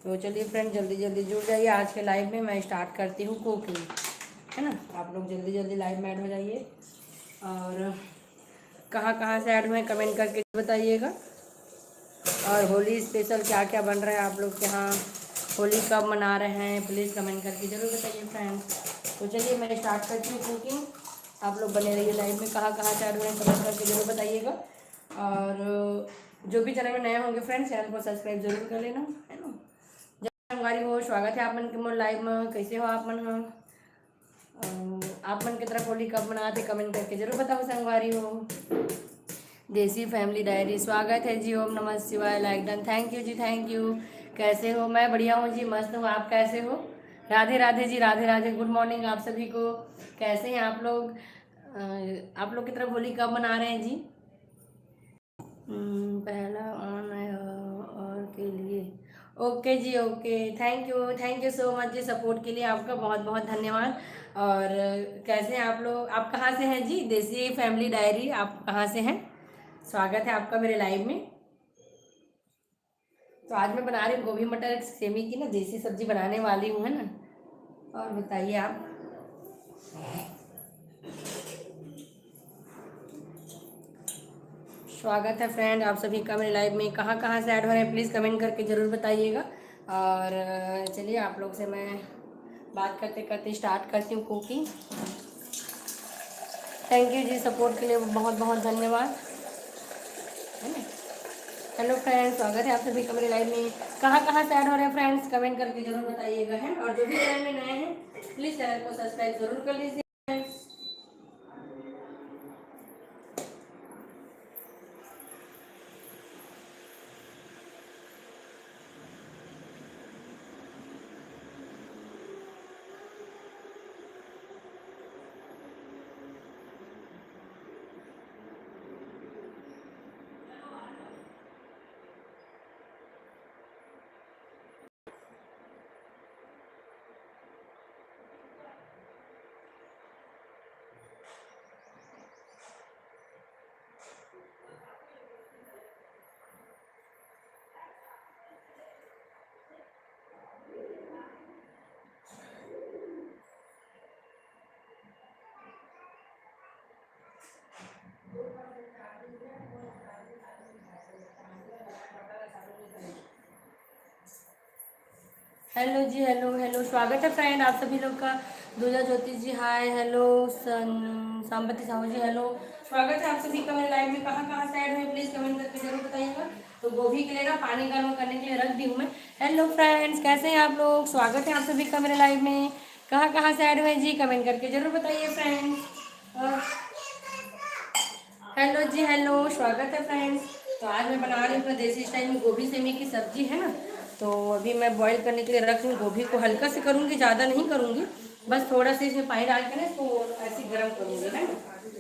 तो चलिए फ्रेंड, जल्दी जल्दी जुड़ जाइए। आज के लाइव में मैं स्टार्ट करती हूँ कुकिंग, है ना। आप लोग जल्दी जल्दी लाइव में ऐड हो जाइए और कहाँ कहाँ से ऐड हुए कमेंट करके बताइएगा। और होली स्पेशल क्या क्या बन रहा है आप लोग के यहाँ, होली कब मना रहे हैं, प्लीज़ कमेंट करके ज़रूर बताइए फ्रेंड्स। तो चलिए मैं स्टार्ट करती हूँ कुकिंग। आप लोग बने रहिए लाइव में, कहाँ कहाँ से ऐड हुए हैं कमेंट करके ज़रूर बताइएगा। और जो भी चैनल में नए होंगे फ्रेंड्स, चैनल को सब्सक्राइब जरूर कर लेना, है ना। जय संगवारी हो, स्वागत है आप मन के मोर लाइव में। कैसे हो आप मन? आप मन की तरफ होली कब मनाते कमेंट करके जरूर बताओ संगवारी हो। देसी फैमिली डायरी, स्वागत है जी। ओम नमः शिवाय, लाइक डन, थैंक यू जी, थैंक यू। कैसे हो? मैं बढ़िया हूँ जी, मस्त हूँ। आप कैसे हो? राधे राधे जी, राधे राधे, गुड मॉर्निंग आप सभी को। कैसे हैं आप लोग? आप लोग की तरफ होली कब मना रहे हैं जी? पहला ऑन है और के लिए। ओके जी, okay, thank you so much जी सपोर्ट के लिए, आपका बहुत बहुत धन्यवाद। और कैसे हैं आप लोग? आप कहाँ से हैं जी? देसी फैमिली डायरी, आप कहाँ से हैं? स्वागत है आपका मेरे लाइव में। तो आज मैं बना रही हूँ गोभी मटर सेमी की ना देसी सब्जी बनाने वाली हूँ, है ना। और बताइए आप। स्वागत है फ्रेंड आप सभी का मेरे लाइव में। कहाँ कहाँ से ऐड हो रहे हैं प्लीज़ कमेंट करके ज़रूर बताइएगा। और चलिए आप लोग से मैं बात करते करते स्टार्ट करती हूँ कुकिंग। थैंक यू जी सपोर्ट के लिए, बहुत बहुत धन्यवाद, है ना। हेलो फ्रेंड्स, स्वागत है आप सभी का मेरे लाइव में। कहाँ कहाँ से ऐड हो रहे हैं फ्रेंड्स कमेंट करके जरूर बताइएगा, है। और जो भी चैनल में नए हैं प्लीज़ चैनल को सब्सक्राइब जरूर कर लीजिए फ्रेंड्स। हेलो जी, हेलो हेलो, स्वागत है फ्रेंड आप सभी लोग का। दुर्गा ज्योति जी हाय, हेलो सांबती साहू जी हेलो, स्वागत है आप सभी का मेरे लाइव में। कहाँ कहाँ से ऐड हुए प्लीज कमेंट करके जरूर बताइएगा। तो गोभी के लिए ना पानी गर्म करने के लिए रख दी हूँ मैं। हेलो फ्रेंड्स, कैसे हैं आप लोग? स्वागत है आप सभी का मेरे लाइव में। कहाँ कहाँ से ऐड हुए जी कमेंट करके जरूर बताइए फ्रेंड्स। हेलो जी, हेलो, स्वागत है फ्रेंड्स। तो आज मैं बना रही हूँ अपना देसी स्टाइल में गोभी सेमी की सब्जी, है ना। तो अभी मैं बॉईल करने के लिए रख रही हूँ गोभी को। हल्का से करूँगी, ज़्यादा नहीं करूँगी, बस थोड़ा सा इसमें पानी डाल के ना इसको ऐसे गर्म करूँगी, है ना।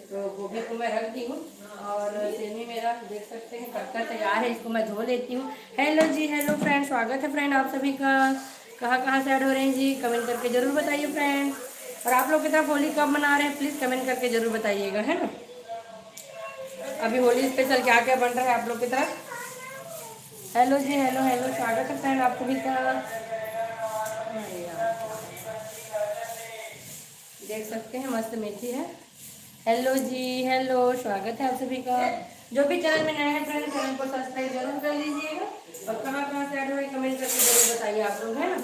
तो गोभी को मैं रख दी हूँ और सेमी मेरा देख सकते हैं कटकर तैयार है। इसको मैं धो लेती हूँ। हेलो जी, हेलो फ्रेंड, स्वागत है फ्रेंड आप सभी का। कहाँ कहाँ से ऐड हो रहे हैं जी कमेंट करके जरूर बताइए फ्रेंड। और आप लोग की तरफ होली कब मना रहे हैं प्लीज़ कमेंट करके जरूर बताइएगा, है ना। अभी होली स्पेशल क्या क्या बन रहा है आप लोग की तरफ। हेलो जी, हेलो हेलो, स्वागत है फ्रेंड आप सभी का। देख सकते हैं मस्त मेथी है। हेलो जी, हेलो, स्वागत है आप सभी का। जो भी चैनल में नया है फ्रेंड चैनल को सब्सक्राइब जरूर कर लीजिएगा। और कहाँ कहाँ से ऐड हुए कमेंट करके जरूर बताइए आप लोग, है ना।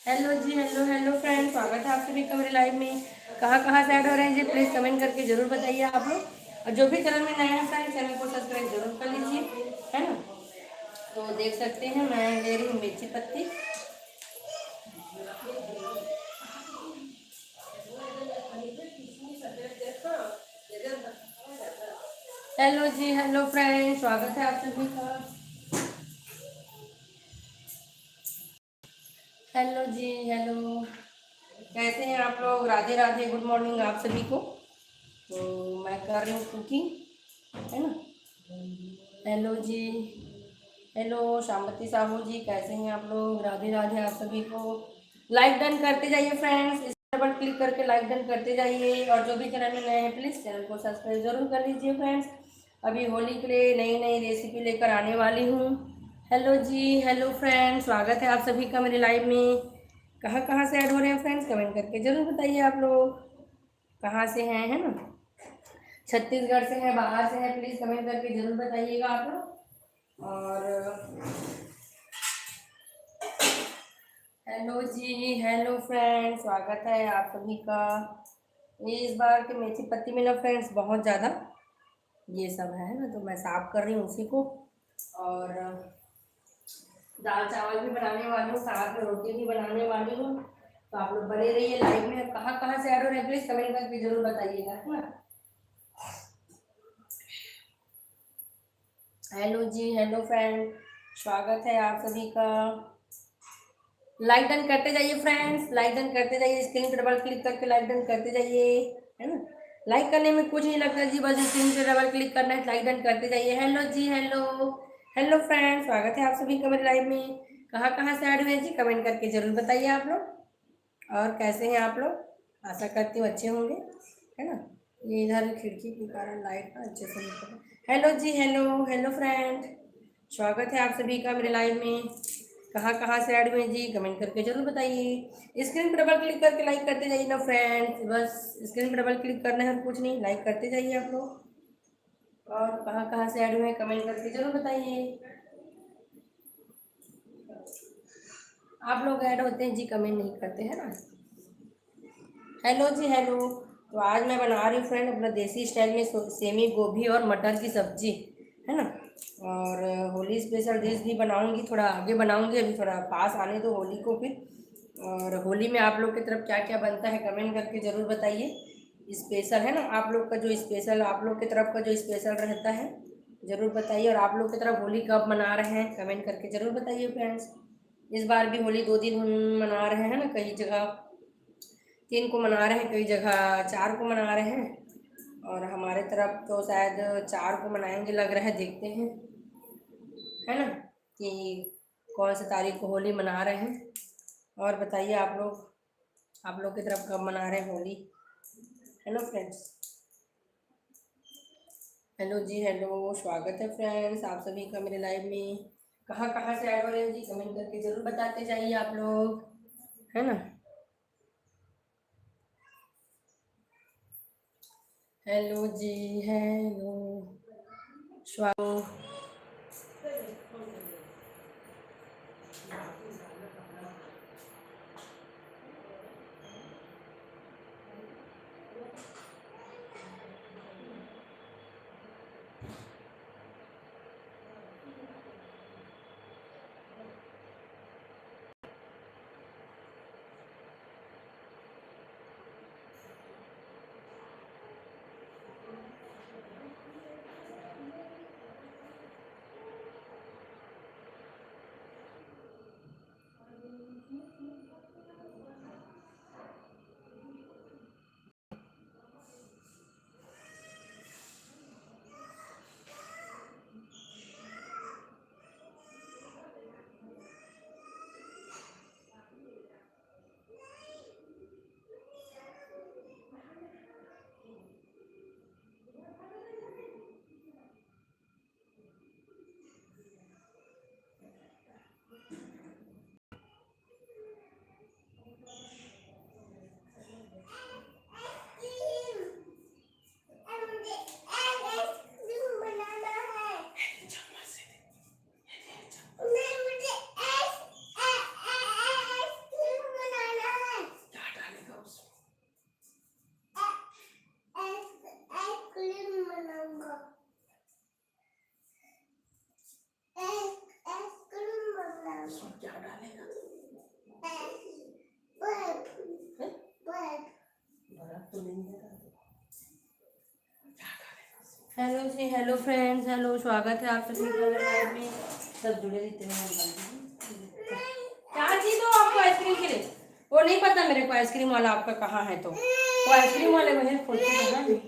हेलो जी, हेलो हेलो फ्रेंड, स्वागत है आप सभी का मेरे लाइव में। कहाँ कहाँ से ऐड हो रहे हैं जी प्लीज़ कमेंट करके जरूर बताइए आप लोग। और जो भी चैनल में नया है फ्रेंड चैनल को सब्सक्राइब जरूर कर लीजिए, है ना। तो देख सकते हैं मैं ले रही हूँ मेथी पत्ती। हेलो जी, हेलो फ्रेंड, स्वागत है आप सभी का। हेलो जी, हेलो, कैसे हैं आप लोग? राधे राधे, गुड मॉर्निंग आप सभी को। तो मैं कर रही हूँ कुकिंग, है ना। हेलो जी, हेलो शामती साहू जी, कैसे हैं आप लोग? राधे राधे आप सभी को। लाइक डन करते जाइए फ्रेंड्स, इस पर क्लिक करके लाइक डन करते जाइए। और जो भी चैनल में नए हैं प्लीज़ चैनल को सब्सक्राइब जरूर कर लीजिए फ्रेंड्स। अभी होली के लिए नई नई रेसिपी लेकर आने वाली हूँ, हेलो जी, हेलो फ्रेंड्स, स्वागत है आप सभी का मेरे लाइव में। कहाँ कहाँ से ऐड हो रहे हैं फ्रेंड्स, कमेंट करके ज़रूर बताइए आप लोग कहाँ से हैं, है ना। छत्तीसगढ़ से हैं, बाहर से हैं, प्लीज़ कमेंट करके ज़रूर बताइएगा आप लोग। और हेलो जी, हेलो फ्रेंड्स, स्वागत है आप सभी का। ये इस बार के मेथी पत्ती में ना फ्रेंड्स बहुत ज़्यादा ये सब है ना, तो मैं साफ कर रही हूँ उसी को। और दाल चावल भी बनाने वाली हूँ, साथ में रोटी भी बनाने वाली हूँ। तो आप लोग बने रहिए लाइव में। कहाँ कहाँ से ऐड हो रहे हैं प्लीज कमेंट करके जरूर बताइएगा, है ना। हेलो जी, हेलो फ्रेंड, स्वागत है आप सभी का। लाइक डन करते जाइए फ्रेंड्स, लाइक डन करते जाइए, स्क्रीन पर डबल क्लिक करके लाइक डन करते जाइए, है ना। लाइक करने में कुछ नहीं लगता जी, बस स्क्रीन पर डबल क्लिक करना है, लाइक डन करते जाइए। हेलो जी, हेलो हेलो फ्रेंड्स, स्वागत है आप सभी का मेरे लाइव में। कहाँ कहाँ से ऐड हुए जी, कमेंट करके जरूर बताइए आप लोग। और कैसे हैं आप लोग, आशा करती हूँ अच्छे होंगे, है ना। ये इधर खिड़की के कारण लाइट ना अच्छे से नहीं पड़ रहा। हेलो जी, हेलो हेलो फ्रेंड, स्वागत है आप सभी का मेरे लाइव में। कहाँ कहाँ से ऐड हुए जी, कमेंट करके जरूर बताइए। स्क्रीन पर डबल क्लिक करके लाइक करते जाइए ना फ्रेंड्स, बस स्क्रीन पर डबल क्लिक करना है और कुछ नहीं, लाइक करते जाइए आप लोग। और कहाँ कहाँ से ऐड हुए हैं कमेंट करके जरूर बताइए। आप लोग ऐड होते हैं जी, कमेंट नहीं करते हैं ना। हेलो जी, हेलो। तो आज मैं बना रही हूँ फ्रेंड अपना देसी स्टाइल में सेमी गोभी और मटर की सब्जी, है ना। और होली स्पेशल डिश भी बनाऊंगी, थोड़ा आगे बनाऊंगी, अभी थोड़ा पास आने दो होली को फिर। और होली में आप लोग की तरफ क्या क्या बनता है कमेंट करके ज़रूर बताइए। स्पेशल है ना, आप लोग का जो स्पेशल, आप लोग की तरफ का जो स्पेशल रहता है ज़रूर बताइए। और आप लोग की तरफ होली कब मना रहे हैं कमेंट करके ज़रूर बताइए फ्रेंड्स। इस बार भी होली 2 दिन हम मना रहे हैं ना, कई जगह 3 को मना रहे हैं, कई जगह 4 को मना रहे हैं। और हमारे तरफ तो शायद 4 को मनाएंगे लग रहा है, देखते हैं, है ना, कि कौन सी तारीख को होली मना रहे हैं। और बताइए आप लोग की तरफ कब मना रहे हैं होली। हेलो फ्रेंड्स, हेलो जी, हेलो, स्वागत है फ्रेंड्स आप सभी का मेरे लाइव में। कहाँ कहाँ से ऐड हो रहे हैं जी, कमेंट करके ज़रूर बताते जाइए आप लोग, है ना। हेलो जी, हेलो, स्वागत। हेलो जी, हेलो फ्रेंड्स, हेलो, स्वागत है आप सभी का मेरे लाइव में। सब जुड़े रहते हैं। क्या चीज हो आपको आइसक्रीम के लिए, वो नहीं पता मेरे को आइसक्रीम वाला आपका कहाँ है, तो वो आइसक्रीम वाले वही खोलते हैं।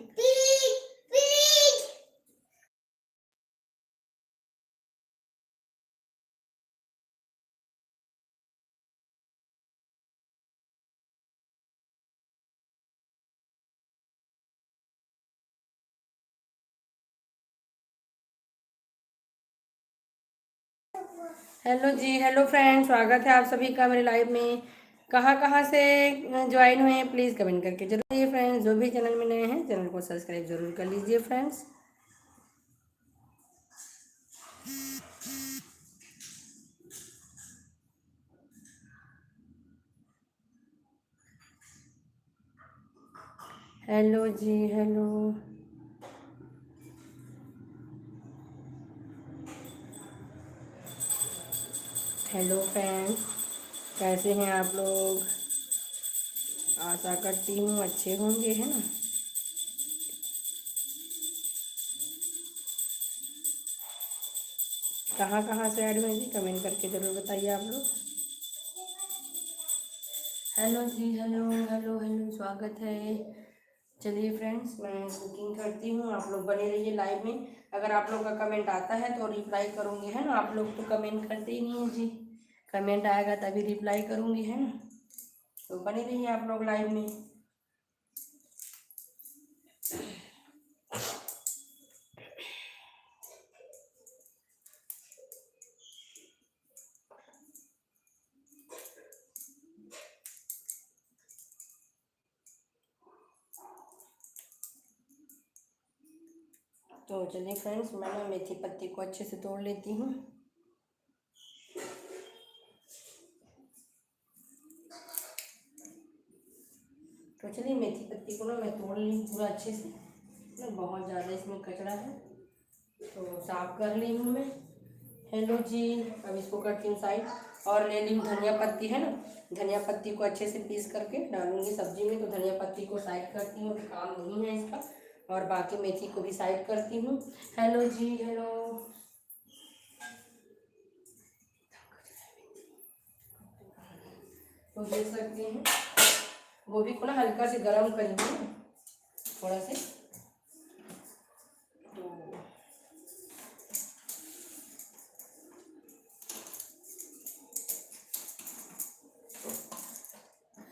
हेलो जी, हेलो फ्रेंड्स, स्वागत है आप सभी का मेरे लाइव में। कहाँ कहाँ से ज्वाइन हुए हैं प्लीज़ कमेंट करके जरूर बताइए फ्रेंड्स। जो भी चैनल में नए हैं चैनल को सब्सक्राइब जरूर कर लीजिए फ्रेंड्स। हेलो जी, हेलो हेलो फ्रेंड्स, कैसे हैं आप लोग? आशा करती हूँ अच्छे होंगे, है ना। कहाँ कहाँ से ऐड हुए जी कमेंट करके ज़रूर बताइए आप लोग। हेलो जी, हेलो हेलो हेलो, स्वागत है। चलिए फ्रेंड्स, मैं कुकिंग करती हूँ, आप लोग बने रहिए लाइव में। अगर आप लोग का कमेंट आता है तो रिप्लाई करूँगी, है ना। आप लोग तो कमेंट करते ही नहीं हैं जी। कमेंट आएगा तभी रिप्लाई करूँगी, है ना। तो बने रहिए आप लोग लाइव में। तो चलिए फ्रेंड्स, मैं ना मेथी पत्ती को अच्छे से तोड़ लेती हूँ। तो चलिए मेथी पत्ती को ना मैं तोड़ ली पूरा अच्छे से ना, बहुत ज़्यादा इसमें कचरा है तो साफ कर ली हूँ मैं। हेलो जी, अब इसको करती हूँ साइड। और ले ली हूँ धनिया पत्ती, है ना। धनिया पत्ती को अच्छे से पीस करके डालूंगी सब्जी में। तो धनिया पत्ती को साइड करती हूँ, काम नहीं है इसका। और बाकी मेथी को भी साइड करती हूँ। हेलो जी, हेलो। तो देख सकते हैं गोभी को ना हल्का से गर्म करेंगे थोड़ा से। तो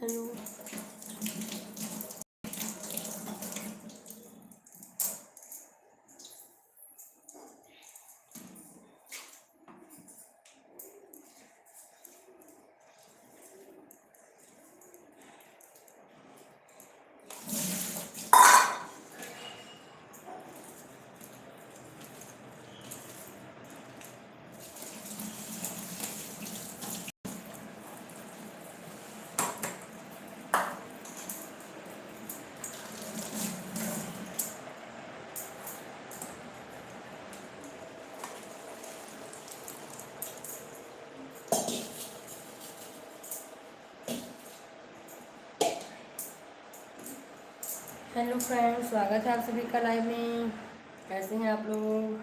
हेलो, हेलो फ्रेंड्स, स्वागत है आप सभी का लाइव में। कैसे हैं आप लोग?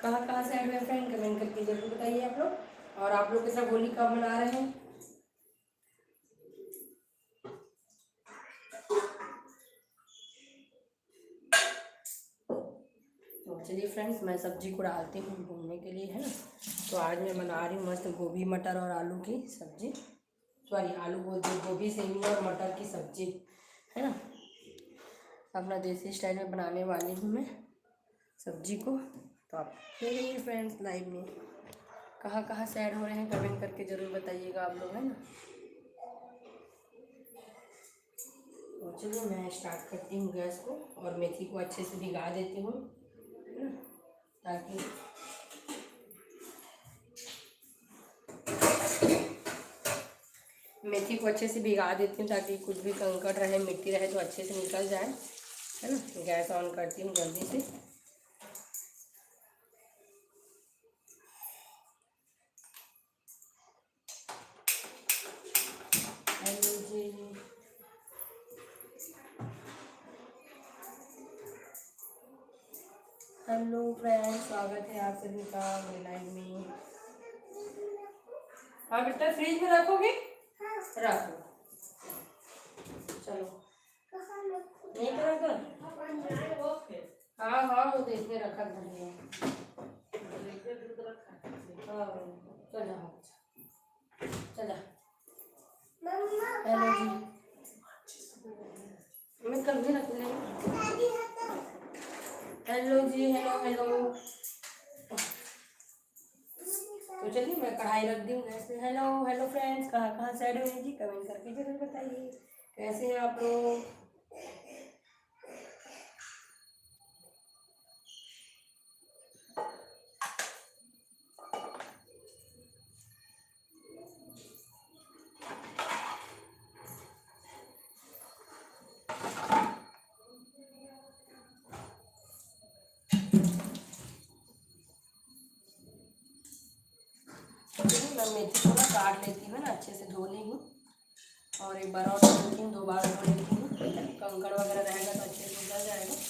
कहाँ कहाँ से आए हुए फ्रेंड कमेंट करके जरूर बताइए आप लोग। और आप लोग के साथ होली कब मना रहे हैं? तो चलिए फ्रेंड्स, मैं सब्जी को डालती हूँ भूनने के लिए, है ना। तो आज मैं बना रही हूँ मस्त गोभी मटर और आलू की सब्जी। सॉरी, आलू बोलती, गोभी सेमी और मटर की सब्जी, है ना। अपना देसी स्टाइल में बनाने वाली हूँ मैं सब्जी को। तो आप देख रहिए फ्रेंड्स लाइव में। कहाँ कहाँ से ऐड हो रहे हैं कमेंट करके ज़रूर बताइएगा आप लोग, है ना। तो चलिए मैं स्टार्ट करती हूँ गैस को और मेथी को अच्छे से भिगा देती हूँ, है ना, ताकि मेथी को अच्छे से भिगा देती हूँ ताकि कुछ भी कंकड़ रहे मिट्टी रहे तो अच्छे से निकल जाए, है ना। गैस ऑन करती हूँ जल्दी से। हेलो जी, हेलो फ्रेंड्स, स्वागत है आप सभी का मेरे लाइव में। हाँ बेटा, फ्रिज में रखोगे? रखो, चलो। नहीं करा कर। हाँ हाँ, वो देखने रखा धनिया। हाँ, चल जाओ, चल जा। हेलो जी, मैं कल भी रख लेंगे। हेलो जी, हेलो हेलो। कढ़ाई रख दी गैस पे। हेलो हेलो फ्रेंड्स, कहाँ कहाँ साइड में जी, कमेंट करके जरूर बताइए कैसे हैं आप लोग। मैं मेथी को ना काट लेती हूँ ना, अच्छे से धो ली हूँ और एक बार और धो लेती हूँ, 2 बार धो लेती हूँ। कंकड़ वगैरह रहेगा तो अच्छे से उतर जाएगा।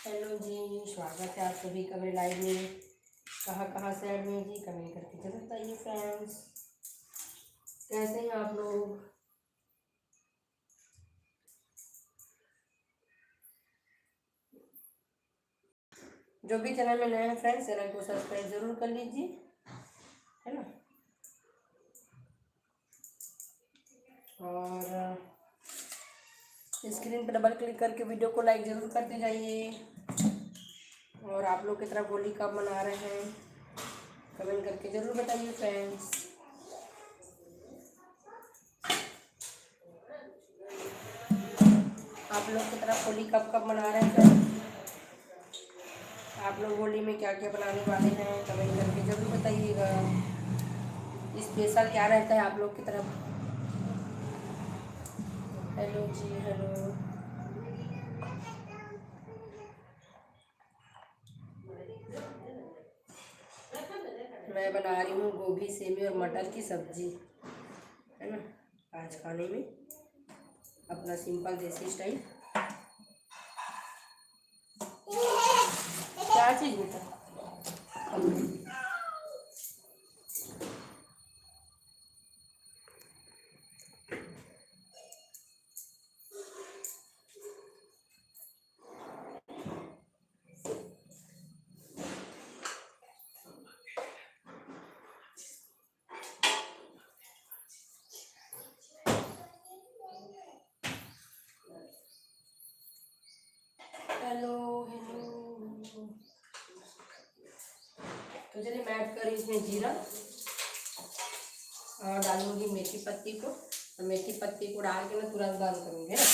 हेलो जी, स्वागत है आप सभी का मेरे लाइव में। कहाँ कहाँ से ऐड में जी, कमेंट करके जरूर बताइए फ्रेंड्स कैसे हैं आप लोग। जो भी चैनल में नए हैं फ्रेंड्स, चैनल को सब्सक्राइब जरूर कर लीजिए, है ना। और स्क्रीन पर डबल क्लिक करके वीडियो को लाइक ज़रूर करते जाइए। और आप लोग की तरफ होली कब मना रहे हैं, कमेंट करके ज़रूर बताइए फ्रेंड्स। आप लोग की तरफ होली कब कब मना रहे हैं फ्रेंड्स, आप लोग होली में क्या क्या बनाने वाले हैं, कमेंट करके ज़रूर बताइएगा। स्पेशल क्या रहता है आप लोग की तरफ। हेलो जी, हेलो। मैं बना रही हूँ गोभी सेमी और मटर की सब्जी, है ना, आज खाने में अपना सिंपल देसी स्टाइल। क्या चीज़ होता है। Hello hello. तो चलिए मैं ऐड करी इसमें जीरा और डालूंगी मेथी पत्ती को। तो मेथी पत्ती को डाल के मैं तुरंत बंद करूँगी, है ना।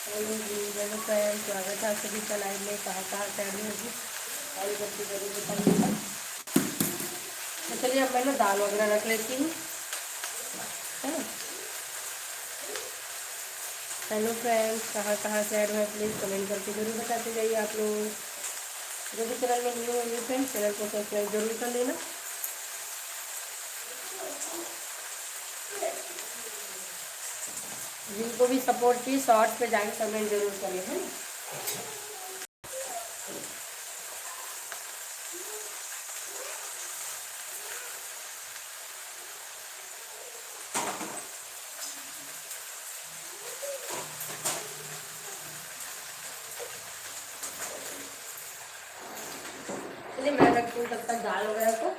हेलो जी, हेलो फ्रेंड्स, स्वागत है आप सभी का लाइव में। कहाँ कहाँ से ऐड में होगी और करके जरूर बताइएगा। तो चलिए अब मैं ना दाल वगैरह रख लेती हूँ, है ना। हेलो फ्रेंड्स, कहाँ कहाँ से ऐड हुआ है प्लीज़ कमेंट करके जरूर बताते जाइए आप लोग। जो भी चैनल में न्यू होंगे फ्रेंड्स, चैनल को सब्सक्राइब जरूर कर लेना। जिनको भी सपोर्ट की शॉर्ट्स पे जाके कमेंट जरूर करें, है ना। चलिए मैं रखती हूँ तब तक दाल वगैरह को।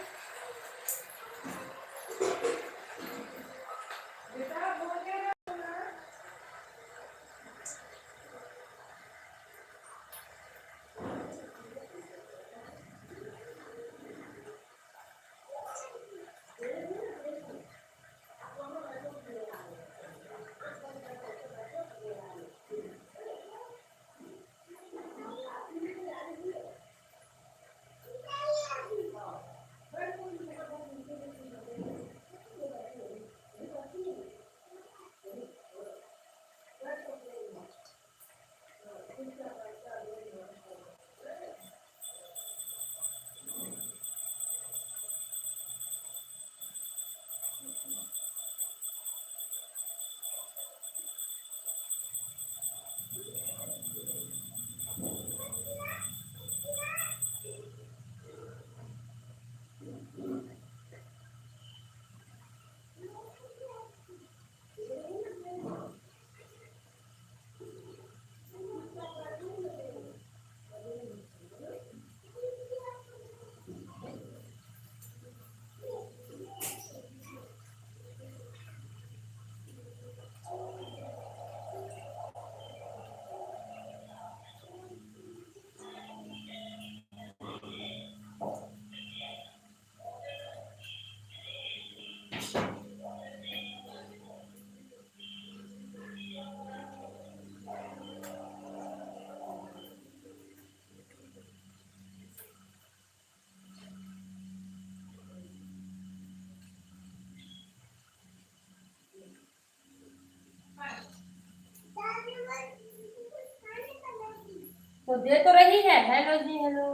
तो दे तो रही है। हेलो जी, हेलो।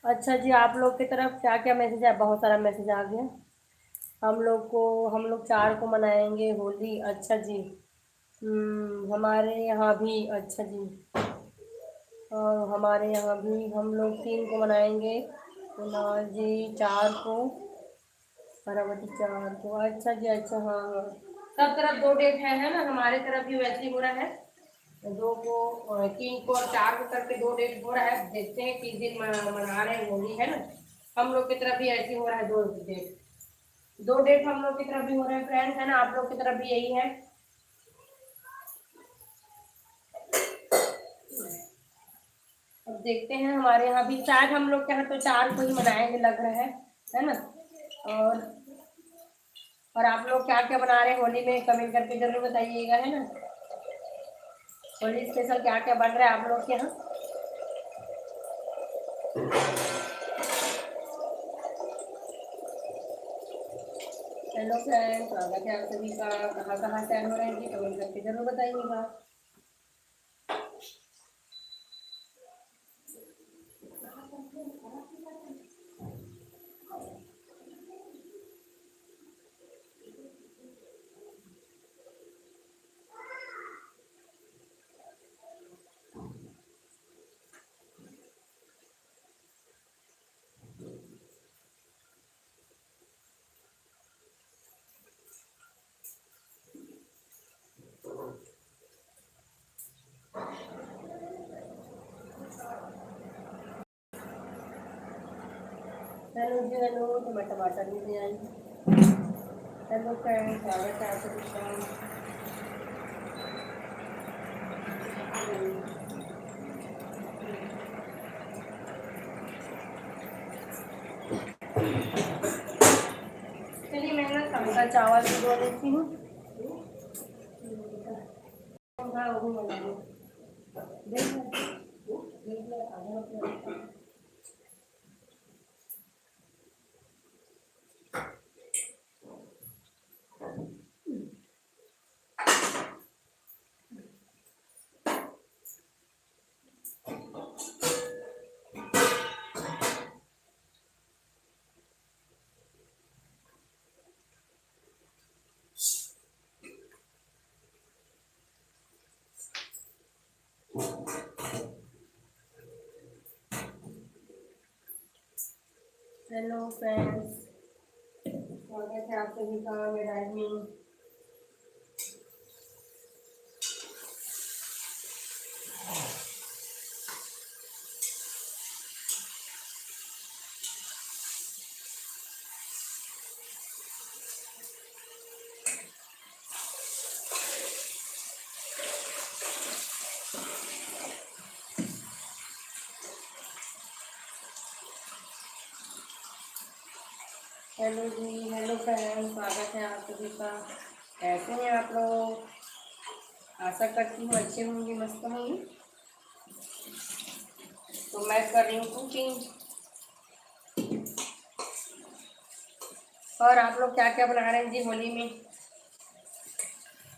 अच्छा जी, आप लोग की तरफ क्या क्या मैसेज है? बहुत सारा मैसेज आ गया। हम लोग 4 को मनाएंगे होली। अच्छा जी। हमारे यहाँ भी। अच्छा जी। और हमारे यहाँ भी हम लोग 3 को मनाएंगे। कुणाल जी 4 को। पार्वती 4 को। अच्छा जी, अच्छा, हाँ हाँ। सब तरफ 2 डेट है ना। हमारे तरफ भी वैसे ही हो रहा है। 2 को, 3 को और 4 को करके 2 डेट हो रहा है। देखते हैं किस दिन मना रहे हैं होली, है ना। हम लोग की तरफ भी ऐसे ही हो रहा है। 2 डेट हम लोग की तरफ भी हो रहे हैं फ्रेंड्स, है ना। आप लोग की तरफ भी यही है। अब देखते हैं, हमारे यहाँ भी शायद हम लोग के यहाँ तो 4 को ही मनाएंगे लग रहा है ना। और और आप लोग क्या क्या बना रहे हैं होली में कमेंट करके जरूर बताइएगा, है ना। होली स्पेशल क्या क्या बन रहा है आप लोग के यहाँ। हेलो फ्रेंड्स, स्वागत है आप सभी का। कहाँ कहाँ से हो रहे हैं जी, कमेंट करके जरूर बताइएगा। हेलो जी, हेलो। तो मैं टमाटर भी ले आई। हेलो फ्रेंड्स, स्वागत है आप सभी का। चलिए मैं ना कम का चावल भी धो लेती हूँ। हाँ वो भी मंगा लो। देख ले आधा रुपया। हेलो फ्रेंड्स, स्वागत है आप सभी का मेरा एडमिन। हेलो जी, हेलो फ्रेंड्स, स्वागत है आप सभी का। कैसे हैं आप लोग? आशा करती हूँ अच्छे होंगे, मस्त होंगे। तो मैं कर रही हूँ कुकिंग। और आप लोग क्या क्या बना रहे हैं जी होली में?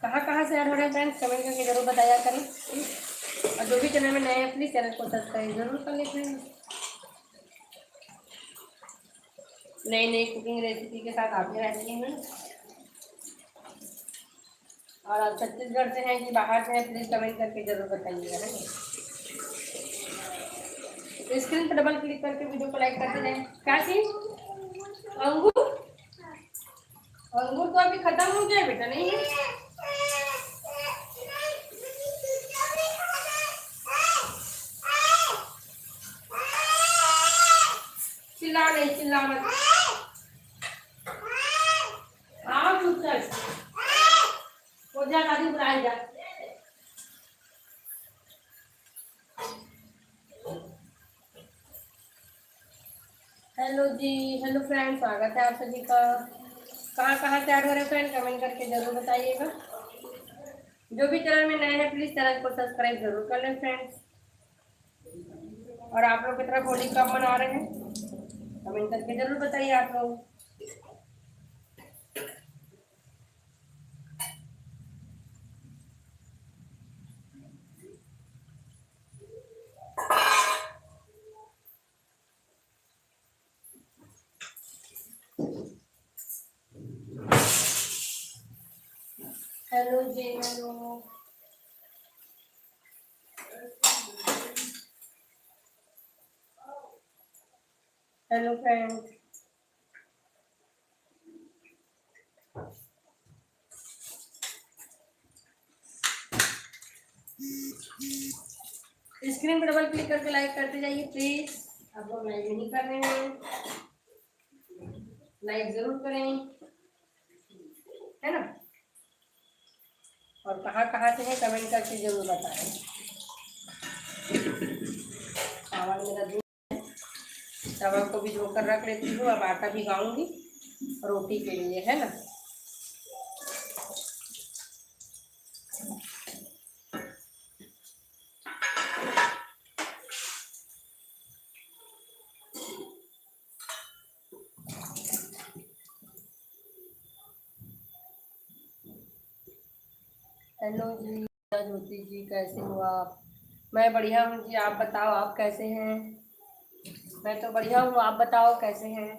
कहाँ कहाँ से ऐड हो रहे हैं फ्रेंड्स, कमेंट करके जरूर बताया करें। और जो भी चैनल में नए हैं प्लीज़ चैनल को सब्सक्राइब जरूर कर लें फ्रेंड्स। नई नई कुकिंग रेसिपी के साथ आते रहती हैं। और आप छत्तीसगढ़ से हैं कि बाहर से हैं प्लीज़ कमेंट करके जरूर बताइएगा, है ना। तो स्क्रीन पर डबल क्लिक करके वीडियो को लाइक करते जाएं। क्या चीज? अंगूर? अंगूर तो अभी खत्म हो गया बेटा, नहीं है? चिल्ला नहीं, चिल्ला मत। हाँ चुप कर, वो जा दादी बुलाए जा। हेलो जी, हेलो फ्रेंड, स्वागत है आप सभी का। कहाँ कहाँ से ऐड हो रहे हैं फ्रेंड, कमेंट करके जरूर बताइएगा। जो भी चैनल में नए हैं प्लीज चैनल को सब्सक्राइब जरूर कर लें फ्रेंड्स। और आप लोग की तरफ होली कब मना रहे हैं कमेंट करके जरूर बताइए आप लोग। हेलो जी, हेलो हेलो फ्रेंड्स। स्क्रीन पर डबल क्लिक करके लाइक करते जाइए प्लीज। आप लोग लाइक नहीं कर रहे हैं, लाइक जरूर करें, है ना। और कहाँ कहाँ से है कमेंट करके जरूर बताएं। चावल मेरा दूध, चावल को भी धोकर रख लेती हूँ, अब आटा भी भिगाऊंगी रोटी के लिए, है ना। हेलो जी, ज्योति जी, कैसे हो आप? मैं बढ़िया हूँ जी, आप बताओ आप कैसे हैं? मैं तो बढ़िया हूँ, आप बताओ कैसे हैं?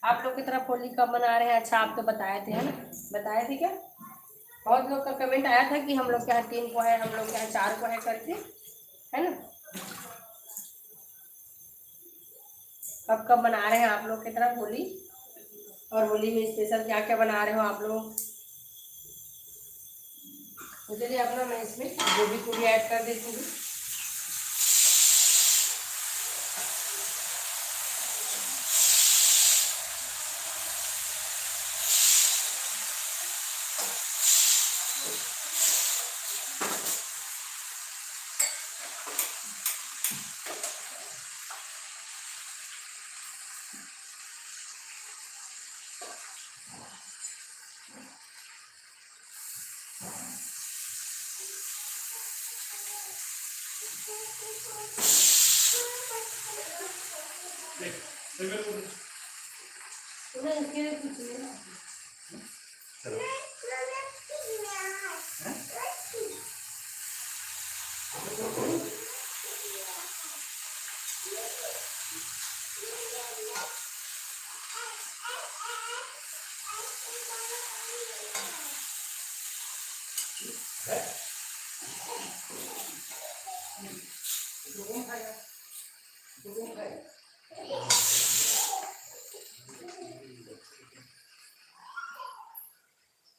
आप लोग की तरफ होली कब मना रहे हैं? अच्छा आप तो बताए थे, है ना, बताए थे क्या? बहुत लोग का कमेंट आया था कि हम लोग के यहाँ 3 को है, हम लोग के यहाँ 4 को है करके, है ना। कब कब मना रहे हैं आप लोग की तरफ होली? और होली में स्पेशल क्या क्या बना रहे हो आप लोग? तो चलिए अपना मैं इसमें गोभी को भी ऐड कर देती हूँ।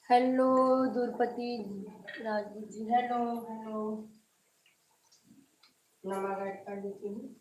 Hello दूरपति Raju ji, hello hello. नमक ऐड कर देती हूँ।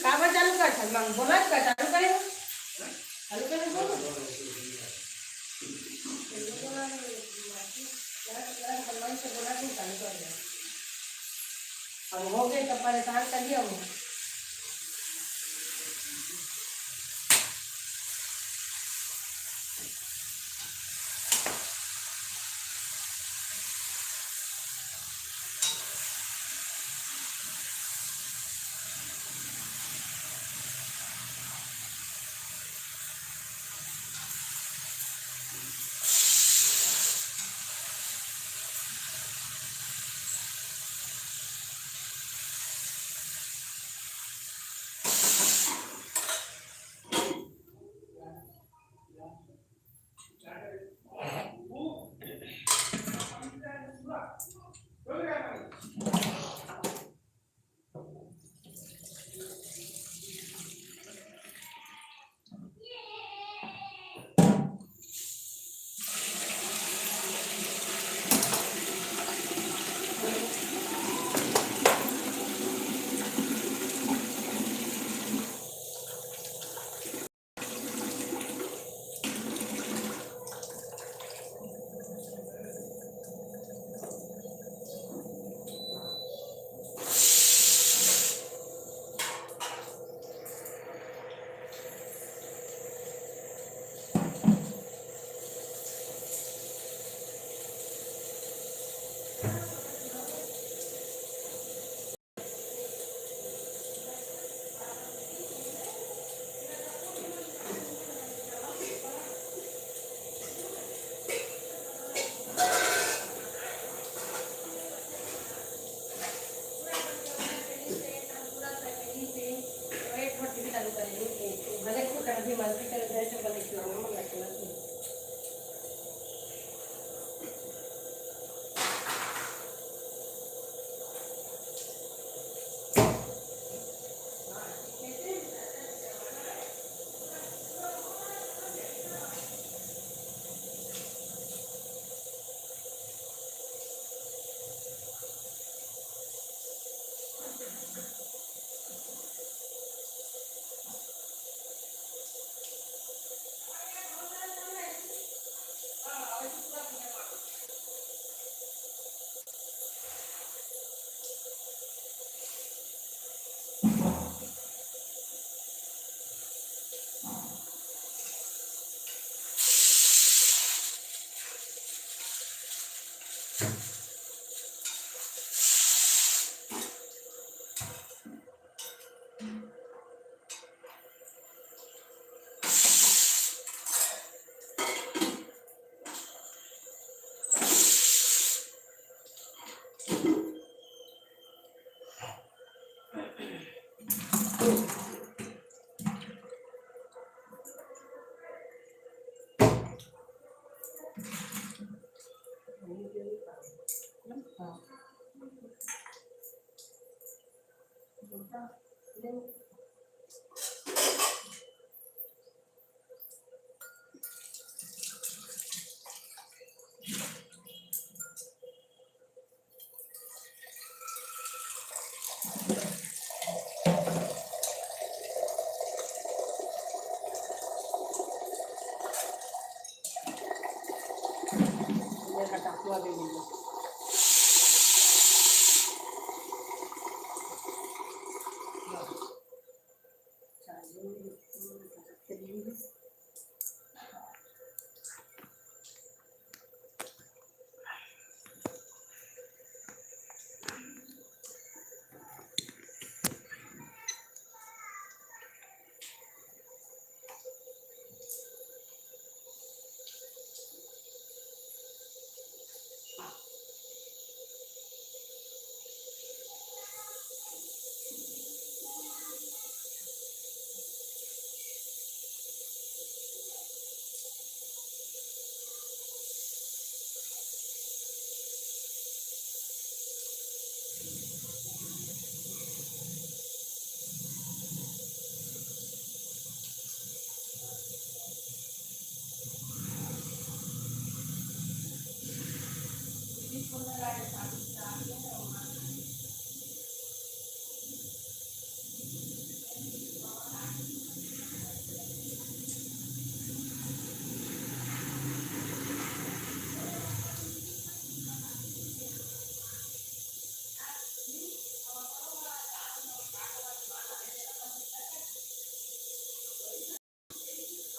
काबर चालू कर मग बोला का चालू करे चालू करे बोलो से बोला नहीं चालू कर दिया अब हो गए तो परेशान कर दिया वो।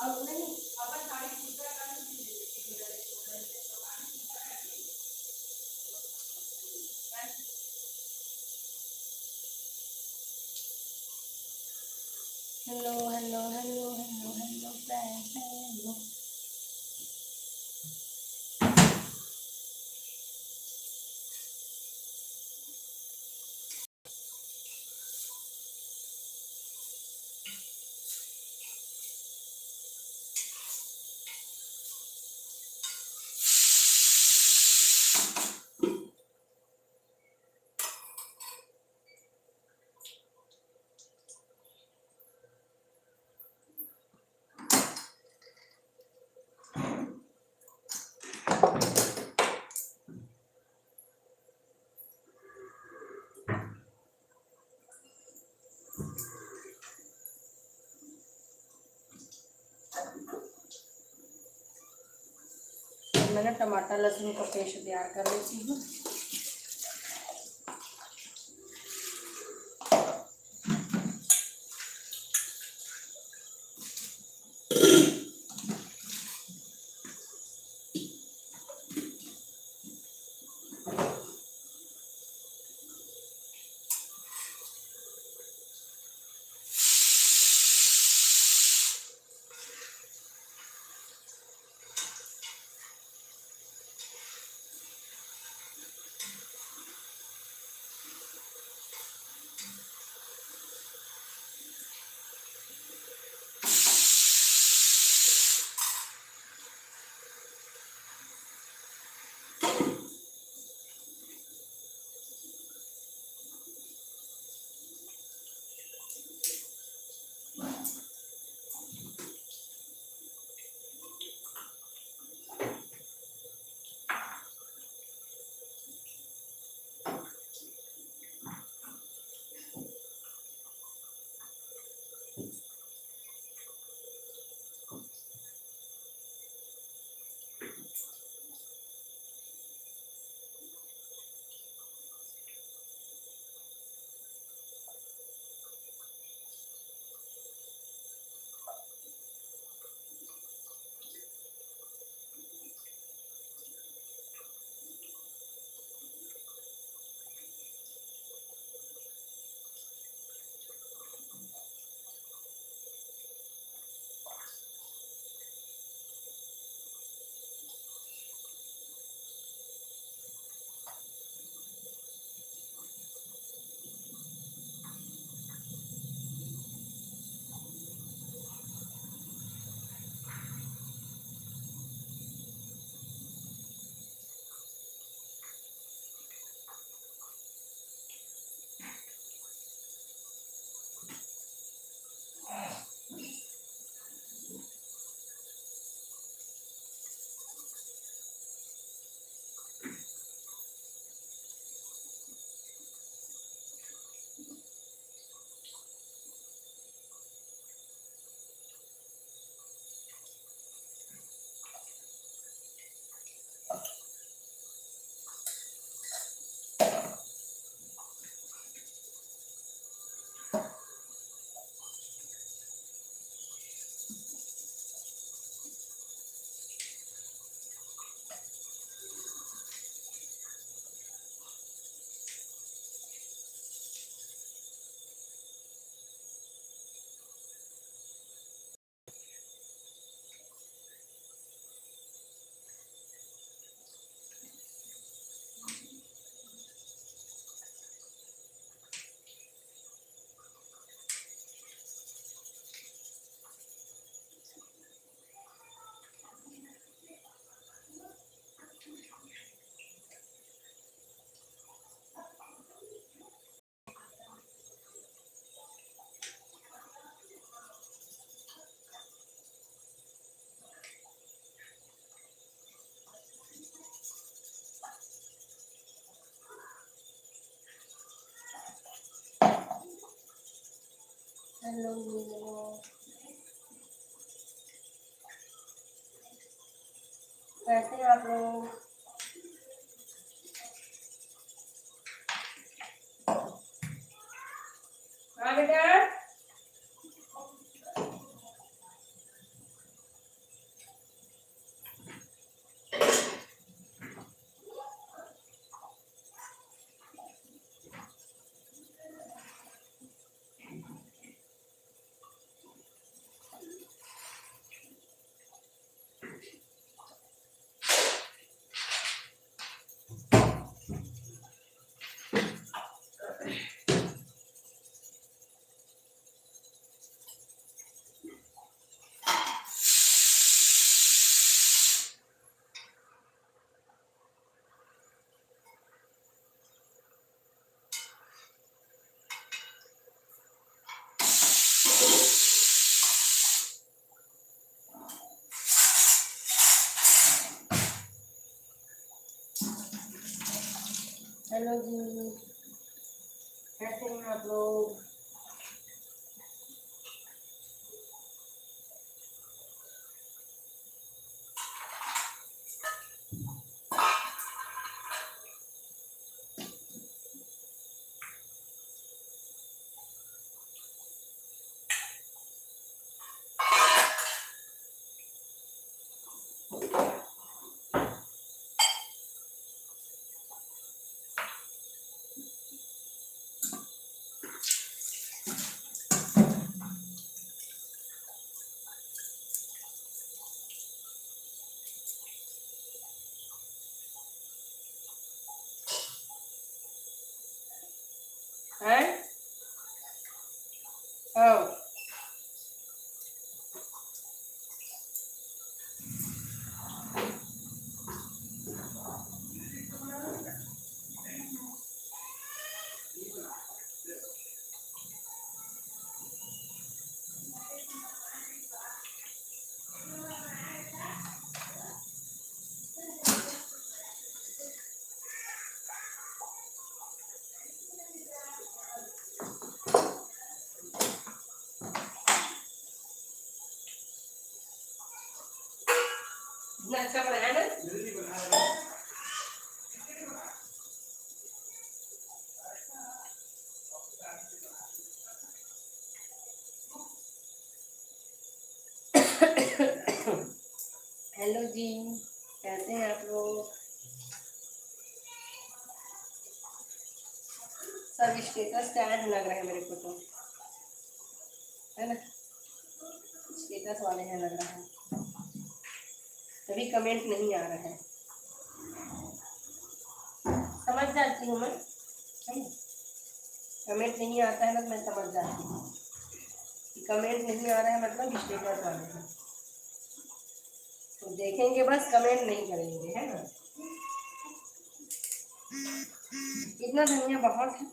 अब नहीं अपन साड़ी खुद का काम नहीं देते। Hello hello hello hello hello friends hello. मैंने टमाटर लहसुन का पेस्ट तैयार कर लेती हूँ। हेलो, कैसे हैं आप लोग? हाँ बेटा। हेलो जी, कैसे हैं आप लोग? हैं? आओ। इतना अच्छा बनाया ना? हेलो जी, कैसे हैं आप लोग? सब स्टेटस ऐड लग रहा है मेरे को तो, है ना? स्टेटस वाले हैं लग रहा है, तभी कमेंट नहीं आ रहा है। समझ जाती हूँ मैं, है ना? कमेंट नहीं आता है ना, मैं समझ जाती हूँ कि कमेंट नहीं आ रहा है मतलब स्टेटस वाले हैं, तो देखेंगे बस, कमेंट नहीं करेंगे, है ना? इतना धनिया बहुत है।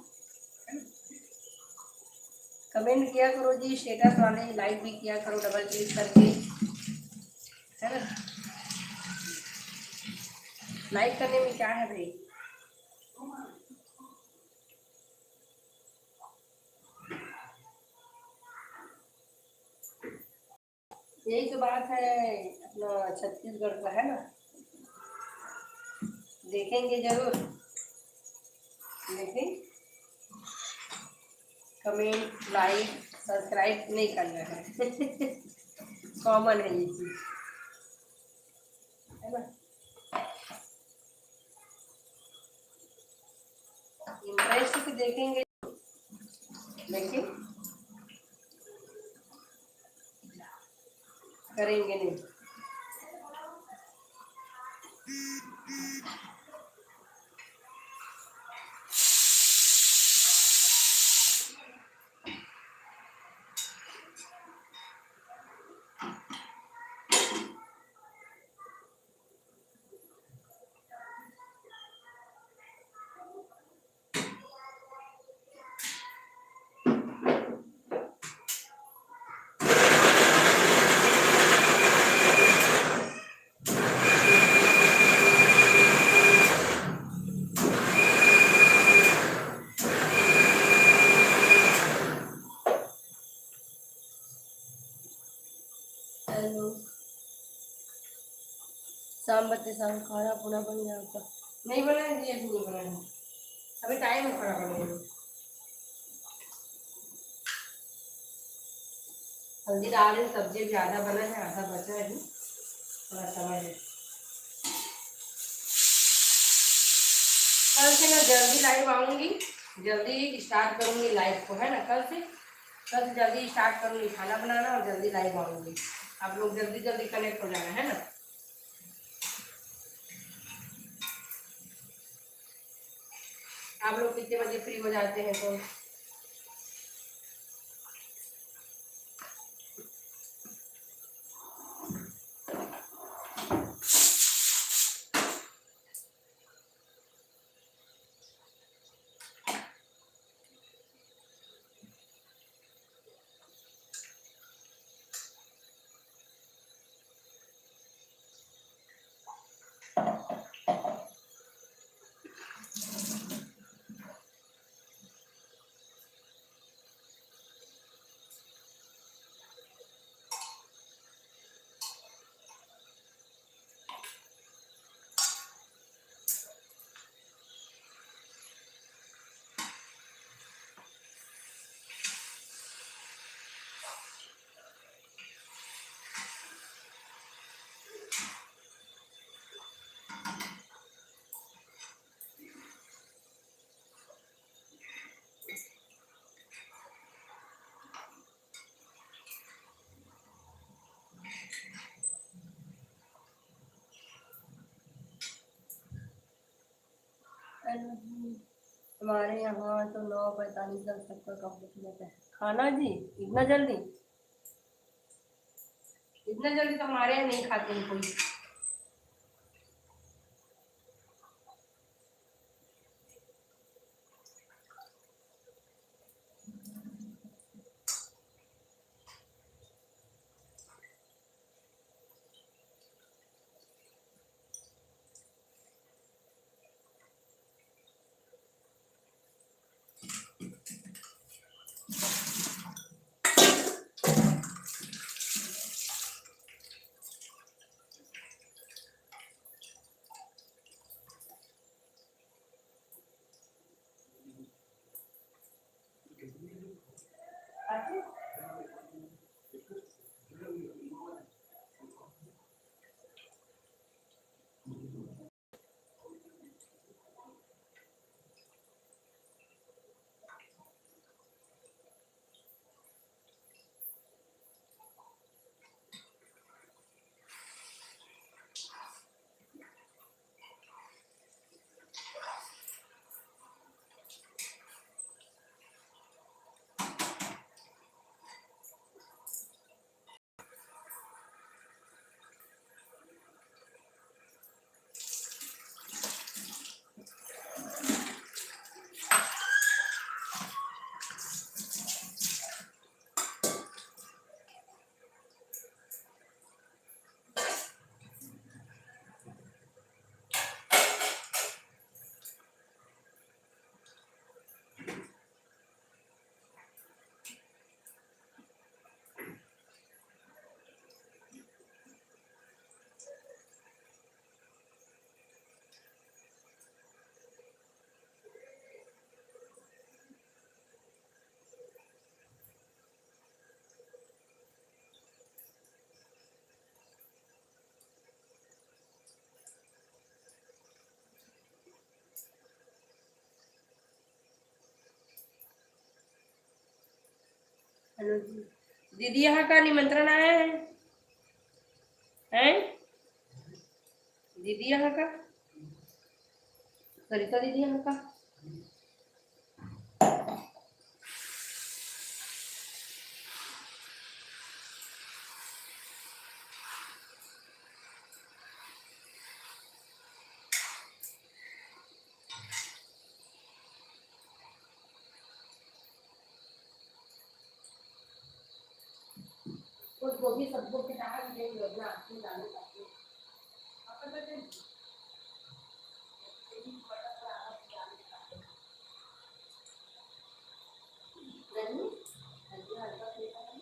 कमेंट किया करो जी, स्टेटस वाले लाइक भी किया करो डबल क्लिक करके, है ना? लाइक करने में क्या है भाई? यही तो बात है अपना छत्तीसगढ़ का, है ना? देखेंगे जरूर, लेकिन कमेंट लाइक सब्सक्राइब नहीं करना है। कॉमन है ये चीज, है ना? इंटरेस्ट से देखेंगे, लेकिन करेंगे नहीं। शाम बत्ती शाम खाना पूना बन गया आपका? नहीं बना है जी, अभी नहीं बना है, अभी टाइम है खाना बनाने में। हल्दी डाल रही, सब्जी ज़्यादा बना है, आधा बचा है, थोड़ा समय है। कल से मैं जल्दी लाइव आऊँगी, जल्दी स्टार्ट करूँगी लाइव को, है ना। कल से जल्दी स्टार्ट करूँगी खाना बनाना और जल्दी लाइव आऊँगी। आप लोग जल्दी जल्दी कनेक्ट हो जाना, है ना। आप लोग कितने बजे फ्री हो जाते हैं तो? हमारे यहाँ तो 9:45 तक का कंप्लीट हो जाता है खाना जी। इतना जल्दी? इतना जल्दी तो हमारे यहाँ नहीं खाते हैं कोई। हेलो जी, दीदी यहाँ का निमंत्रण आया है? हैं दीदी यहाँ का, सरिता दीदी यहाँ का? उस गोभी सबको के डाल देंगे ना, आपको डालने का आपका तो नहीं हल्दी हल्का फेंका है।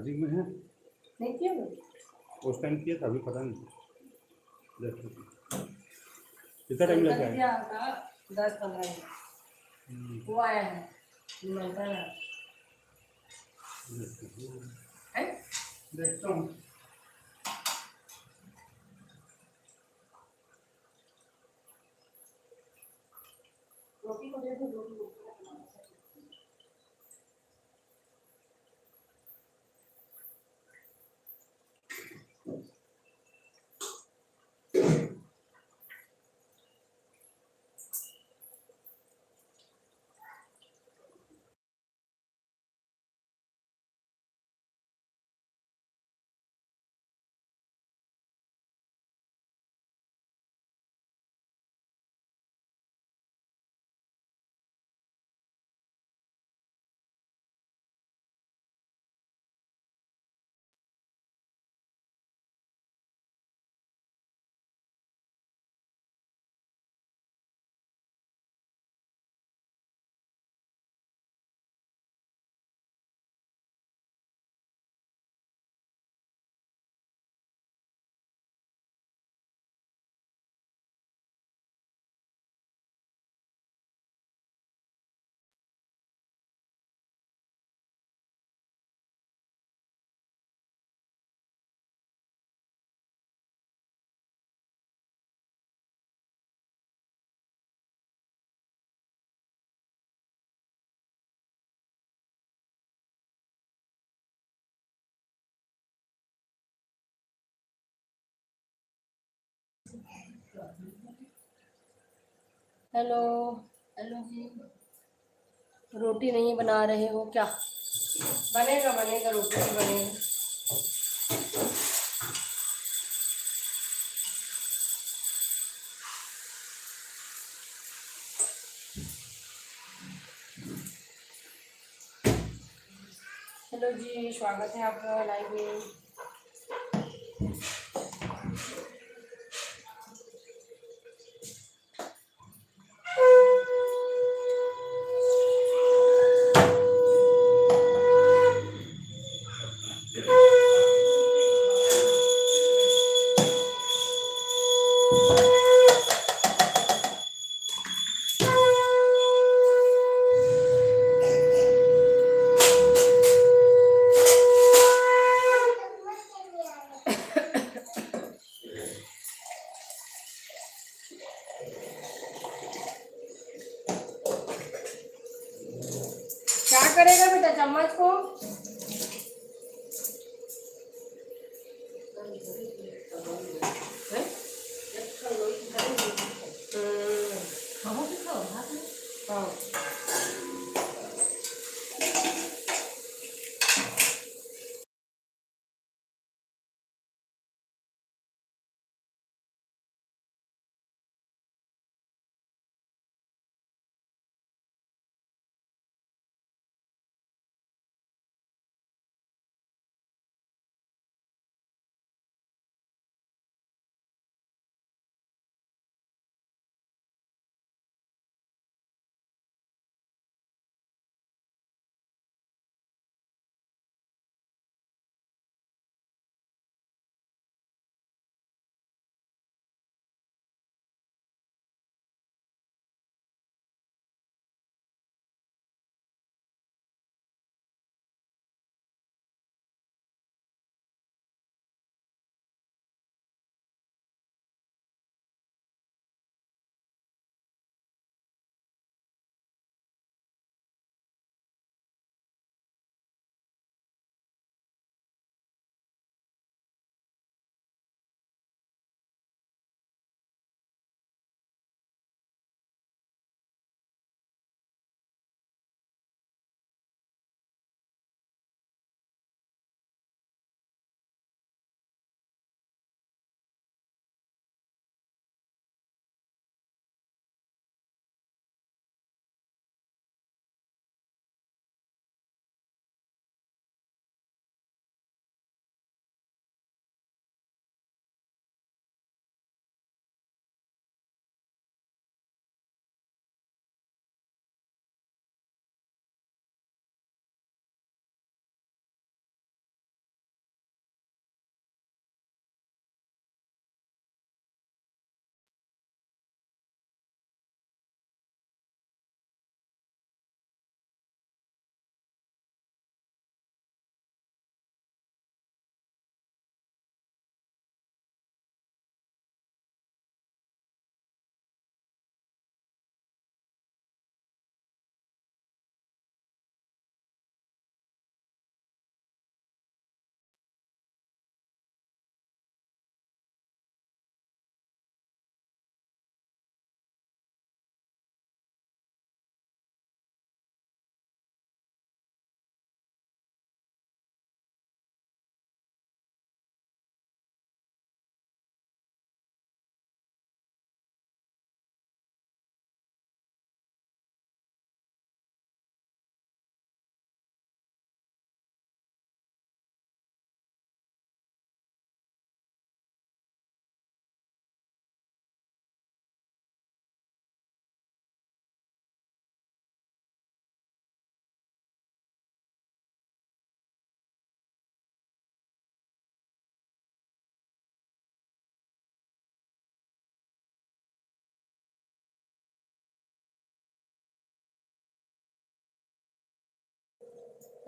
चार्जिंग में है। नहीं किया मैं? उस टाइम किया था, अभी पता नहीं। कितना टाइम लग कल जाएगा? किया था 10-15 मिनट। वो आया है मिलता है। देखता हूँ। रोटी को दे दो, रोटी को। हेलो। हेलो जी। रोटी नहीं बना रहे हो क्या? बनेगा बनेगा, रोटी भी बनेगा। हेलो जी, स्वागत है आपका लाइव में। क्या करेगा बेटा चम्मच को? हैं? हाँ।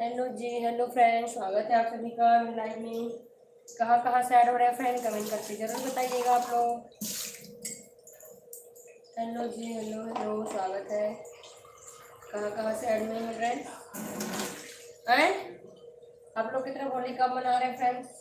हेलो जी, हेलो फ्रेंड, स्वागत है आप सभी का मेरे लाइव में। कहाँ कहाँ से ऐड हो रहे हैं फ्रेंड, कमेंट करके ज़रूर बताइएगा आप लोग। हेलो जी, हेलो हेलो, स्वागत है। कहाँ कहाँ से ऐड में है फ्रेंड्स हैं? आप लोग कितना होली कब मना रहे हैं फ्रेंड्स?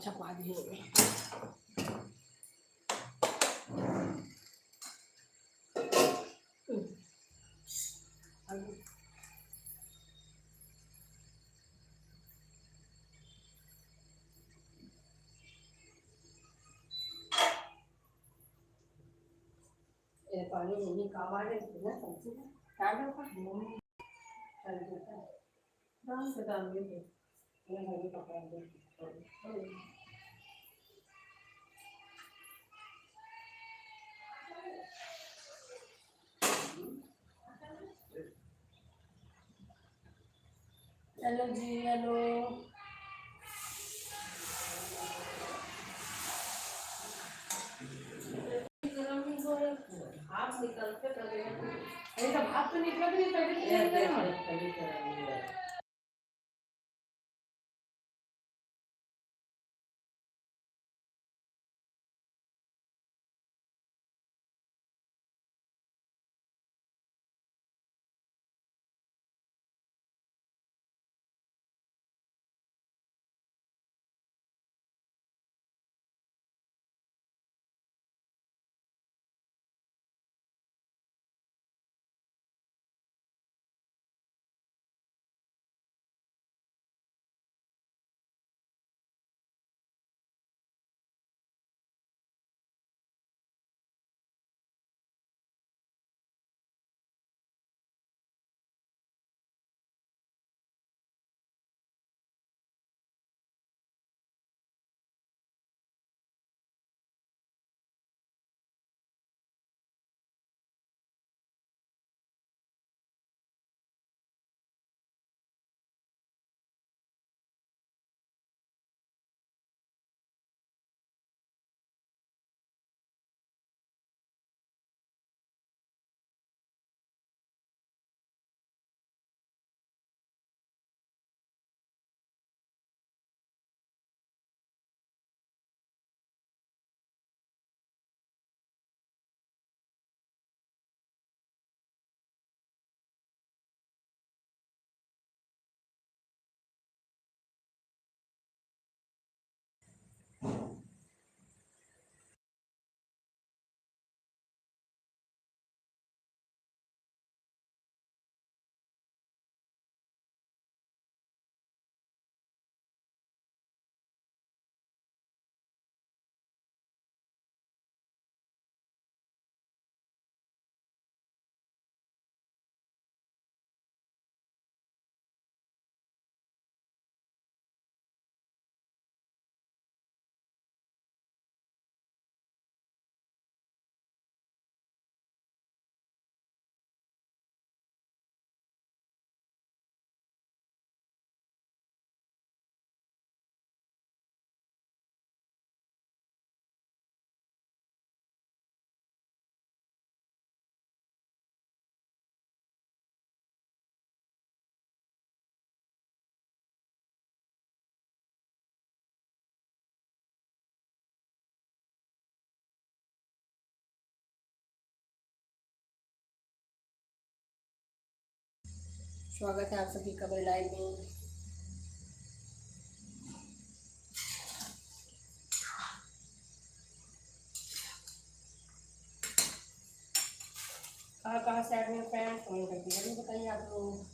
छपा दिए। पानी नहीं काम आ रहे थे ना, सब्जी में क्या डर चल जाता है। हाँ, बता दीजिए। मैं घर में पकड़ा दूँ। हेलो जी, हेलो। आप निकलते भाप तो निकला भी नहीं। स्वागत है आप सभी का मेरे लाइव में। कहाँ से ऐड में फ्रेंड कमेंट करके जरूर बताइए आप लोग।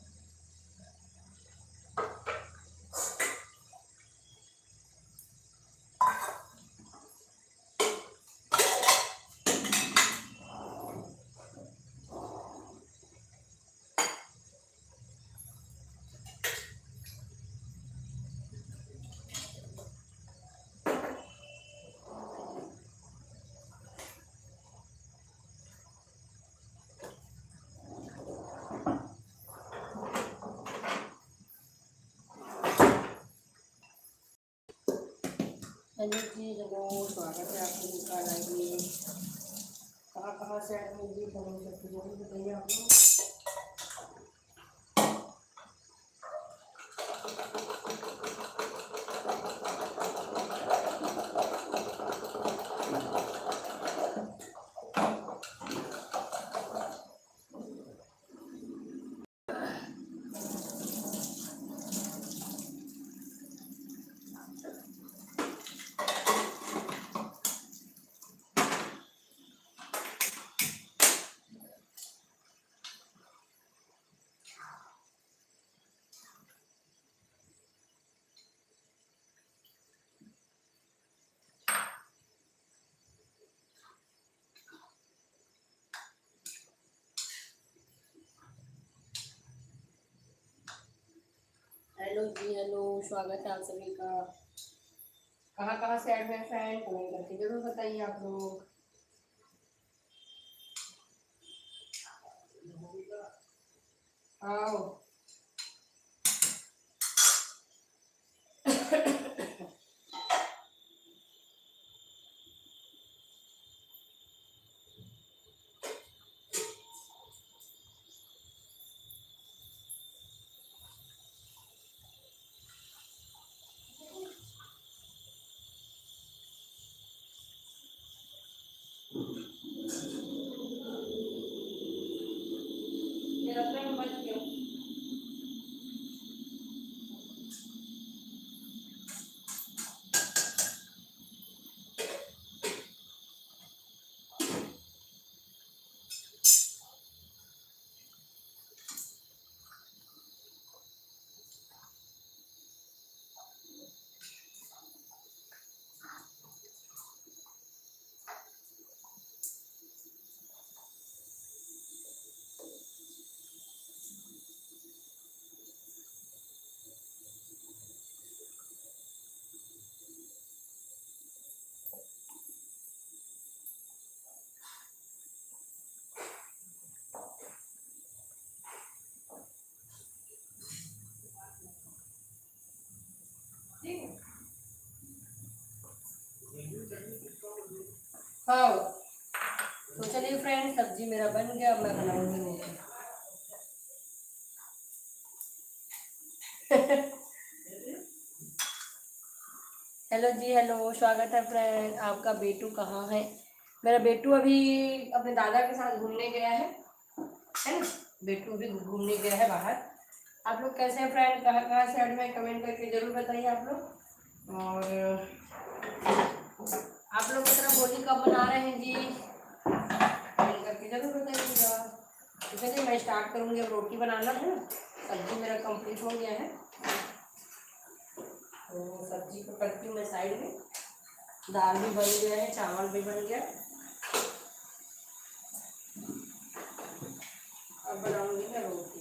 हेलो जी, हेलो, स्वागत है आप लोगों का लाइव में। कहाँ से ऐड में जी कमेंट करके जरूर बताइए आप लोग। हेलो जी, हेलो, स्वागत है आप सभी का। कहाँ से ऐड में फ्रेंड कमेंट करके जरूर बताइए आप लोग। आओ। ये रखने में बच गया। हाँ, तो चलिए फ्रेंड, सब्जी मेरा बन गया, अब मैं बनाऊंगी रोटी। हेलो जी, हेलो, स्वागत है फ्रेंड। आपका बेटू कहाँ है? मेरा बेटू अभी अपने दादा के साथ घूमने गया है ना। बेटू भी घूमने गया है बाहर। आप लोग कैसे हैं फ्रेंड? कहाँ से ऐड में कमेंट करके जरूर बताइए आप लोग। और आप लोग की तरफ होली कब मना रहे हैं जी? कमेंट करके जरूर बताइएगा। तो चलिए मैं स्टार्ट करूँगी। अब रोटी बनाना है ना, सब्जी मेरा कंप्लीट हो गया है, तो सब्जी को करती हूँ मैं साइड में। दाल भी बन गया है, चावल भी बन गया। अब बनाऊंगी मैं रोटी।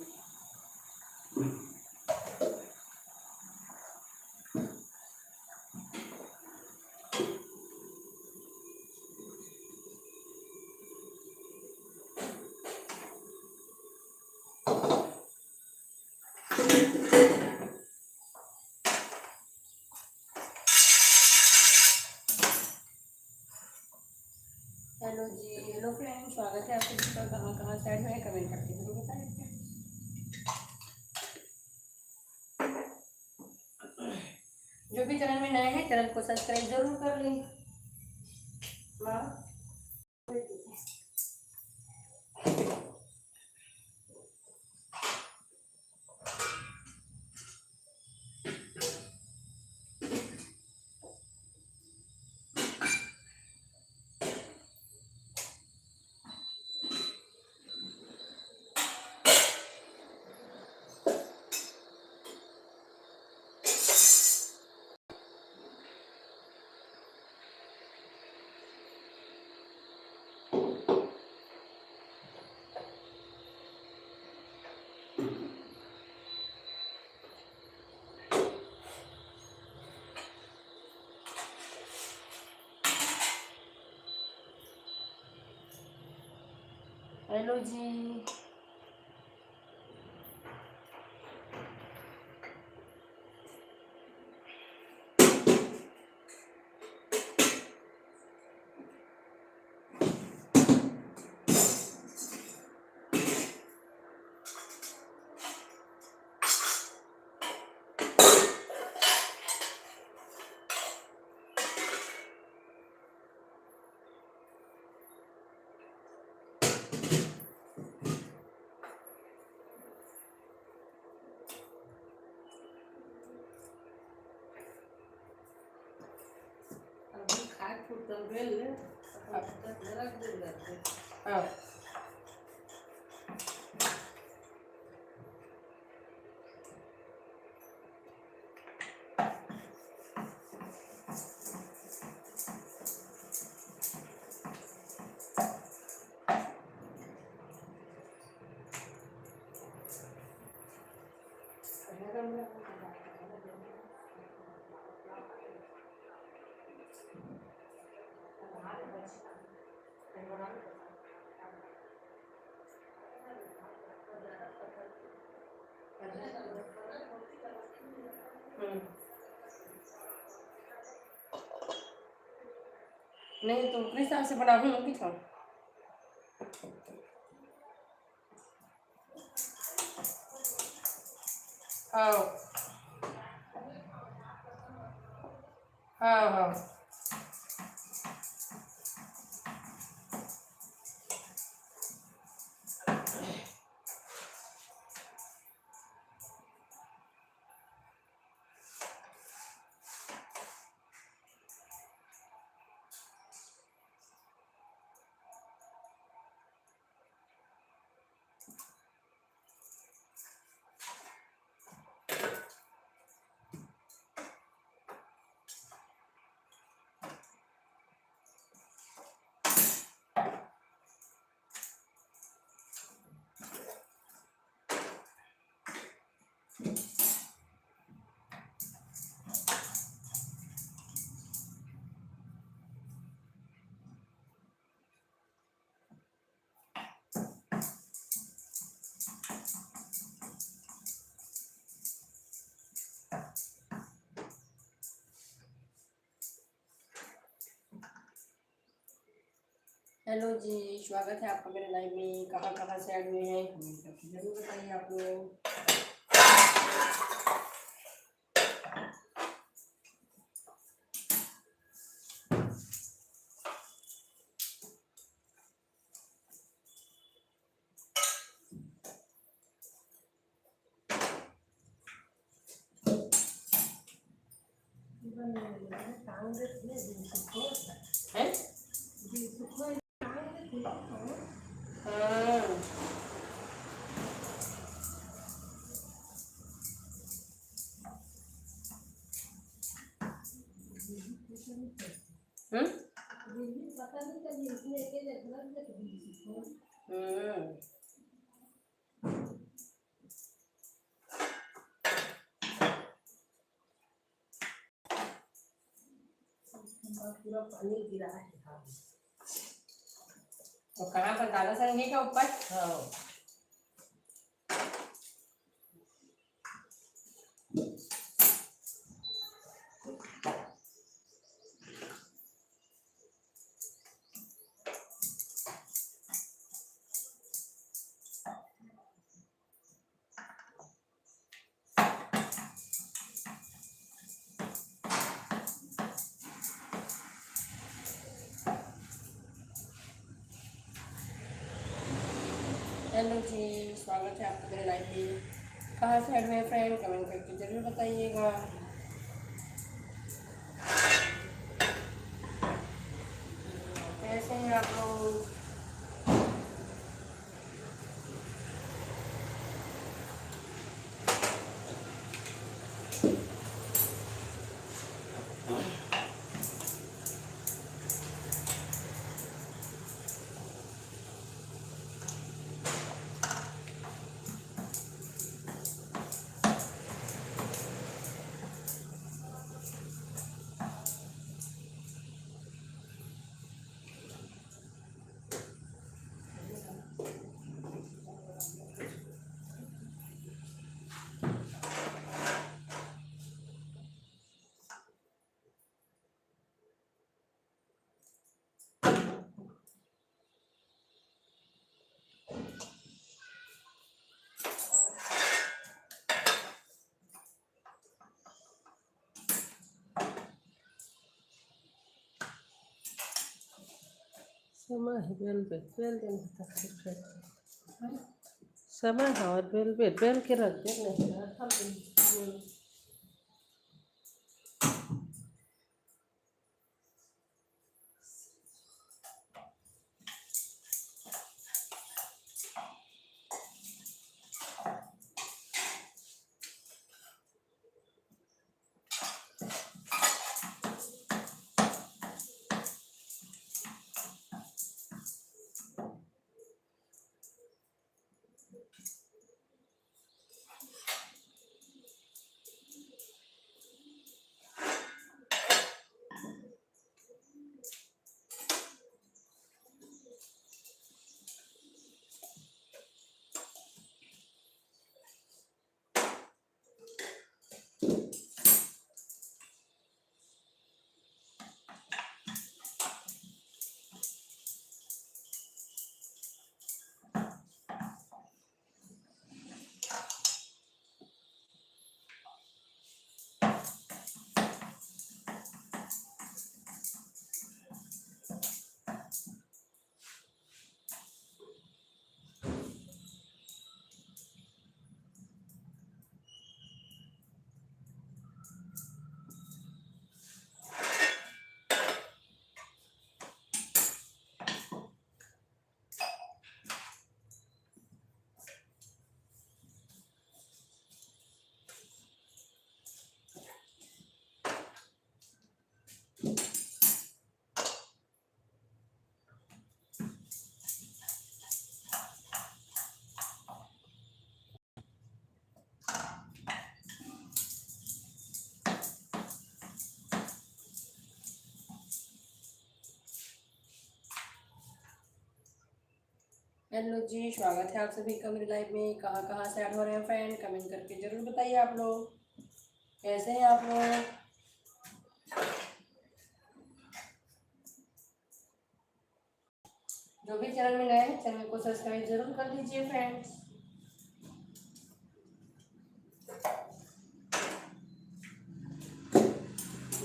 हेलो जी, हेलो फ्रेंड, स्वागत है आप सभी का। कहाँ से ऐड में कमेंट करके जरूर बताइए। जो भी चैनल में नए हैं, चैनल को सब्सक्राइब जरूर कर लें। वाह, हेलो जी। अभी खाए फुटल बेल ले अब तक रख दे जाते। हाँ नहीं तो अपने हिसाब से बना हूँ कि खाऊं। हाँ हाँ हाँ हेलो जी, स्वागत है आपका मेरे लाइव में। कहाँ कहाँ से ऐड हुए हैं कमेंट करके जरूर बताइए आप लोग। हैं? हाँ हम्म हम्म पूरा पानी गिरा है। तो कहाँ पर दादा संगे का ऊपर? हाँ हेलो जी, स्वागत है आपका मेरे लाइव में। कहाँ से ऐड हुए फ्रेंड कमेंट करके जरूर बताइएगा। कैसे हैं आप लोग? समय है बेल देना था समय है और बेल के रख दे नहीं रखा हेलो जी, स्वागत है आप सभी का मेरी लाइफ में। कहाँ कहाँ से ऐड हो रहे हैं फ्रेंड, कमेंट करके ज़रूर बताइए। आप लोग कैसे हैं? आप लोग जो भी चैनल में नए हैं, चैनल को सब्सक्राइब जरूर कर दीजिए फ्रेंड्स।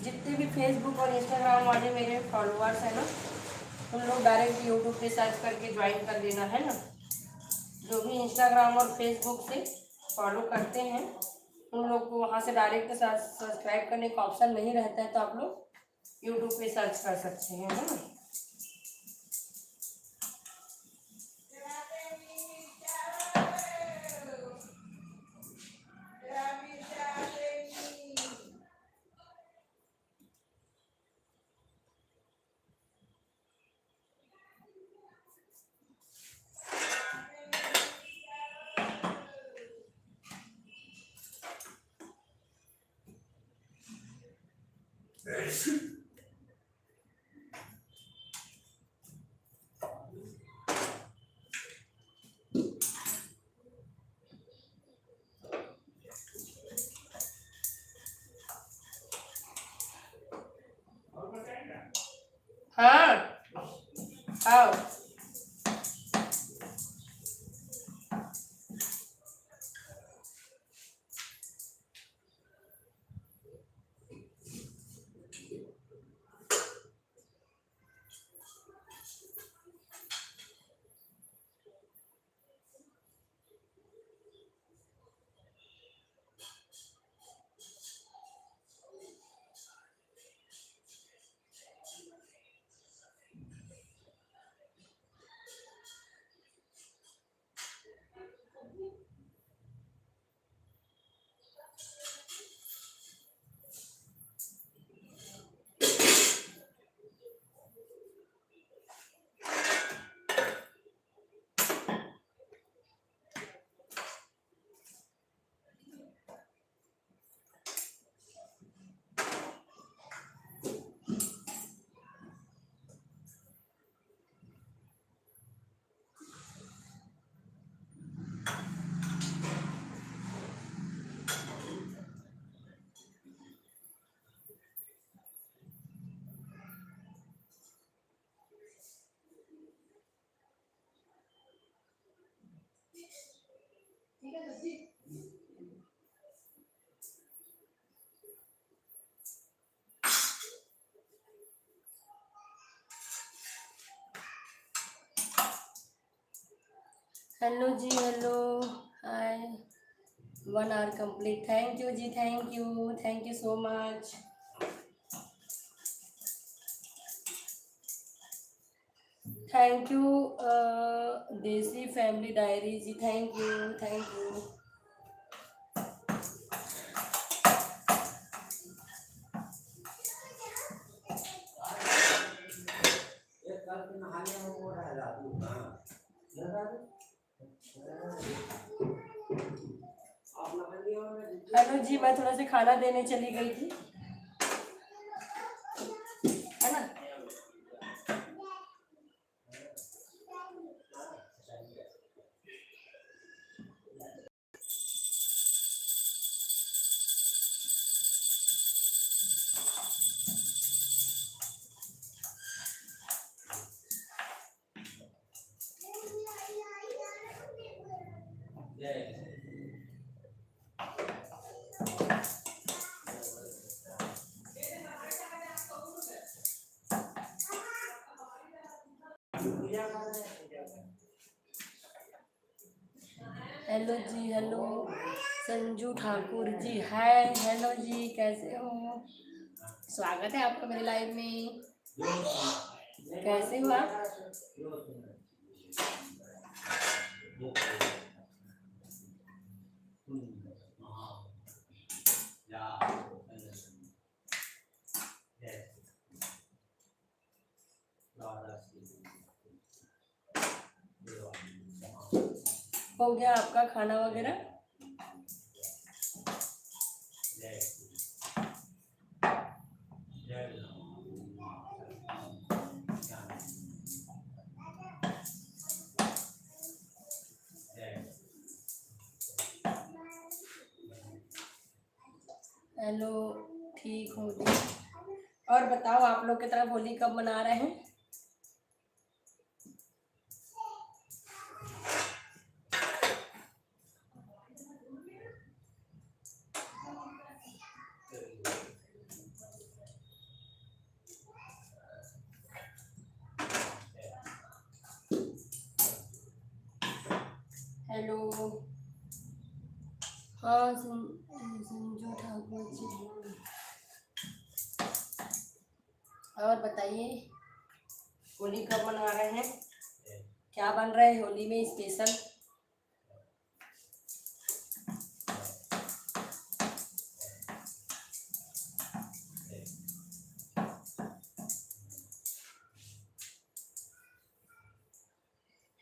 जितने भी फेसबुक और इंस्टाग्राम वाले मेरे फॉलोअर्स हैं ना, उन लोग डायरेक्ट यूट्यूब पे सर्च करके ज्वाइन कर लेना है ना। जो भी इंस्टाग्राम और फेसबुक से फॉलो करते हैं उन लोग को वहाँ से डायरेक्ट सब्सक्राइब करने का ऑप्शन नहीं रहता है, तो आप लोग यूट्यूब पे सर्च कर सकते हैं, है ना। हाँ, आओ। हेलो जी, hello, hi. 1 hour complete. Thank you जी, thank you so much. Thank you Desi family diary ji, thank you. Hello जी, मैं थोड़ा सा खाना देने चली गई थी, है ना। हेलो जी, हेलो संजू ठाकुर जी, हाय, हेलो जी, कैसे हो? स्वागत है आपका मेरे लाइव में। कैसे हो आप? हो गया आपका खाना वगैरह? हेलो, ठीक हो जी। और बताओ, आप लोग की तरफ होली कब मना रहे हैं? हेलो, हाँ संजू ठाकुर जी। और बताइए, होली कब मना रहे हैं? क्या बन रहा है होली में स्पेशल?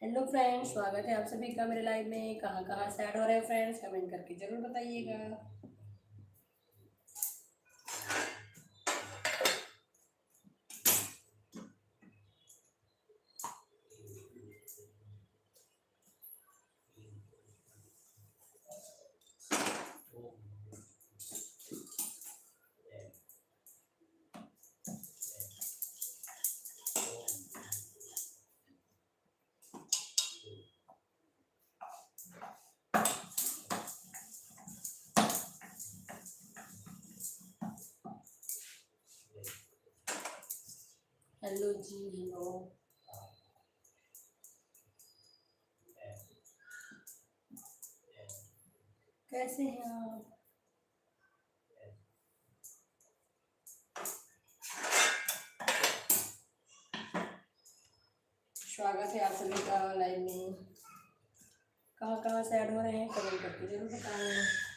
हेलो फ्रेंड्स, स्वागत है आप सभी का मेरे लाइव में। कहाँ कहाँ से ऐड हो रहे हैं फ्रेंड्स, कमेंट करके जरूर बताइएगा। हेलो जी, हेलो, कैसे हैं आप? स्वागत है आप सभी का लाइव में। कहाँ कहाँ से ऐड हो रहे हैं, कमेंट करके जरूर बताएं।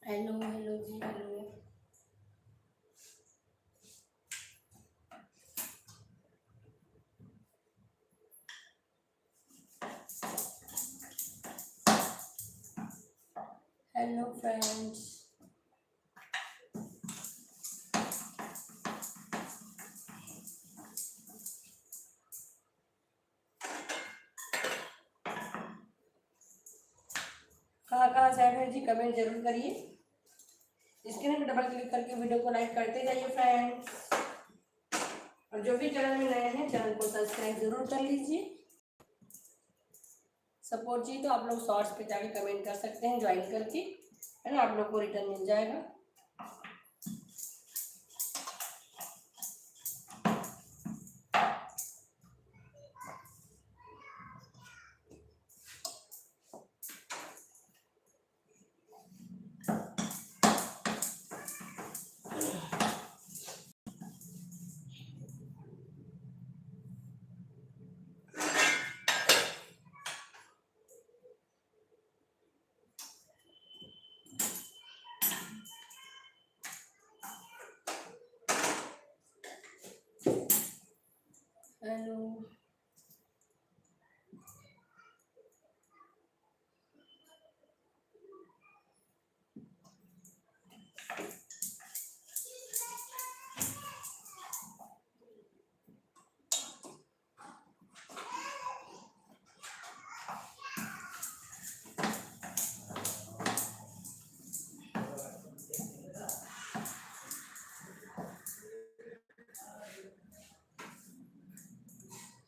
हेलो, हेलो जी, हेलो। हेलो फ्रेंड्स, कहाँ कहाँ से ऐड है जी, कमेंट जरूर करिए। स्क्रीन पर डबल क्लिक करके वीडियो को लाइक करते जाइए फ्रेंड्स। और जो भी चैनल में नए हैं, चैनल को सब्सक्राइब जरूर कर लीजिए। सपोर्ट चाहिए तो आप लोग शॉर्ट्स पे जाके कमेंट कर सकते हैं, ज्वाइन करके, है ना। आप लोग को रिटर्न मिल जाएगा।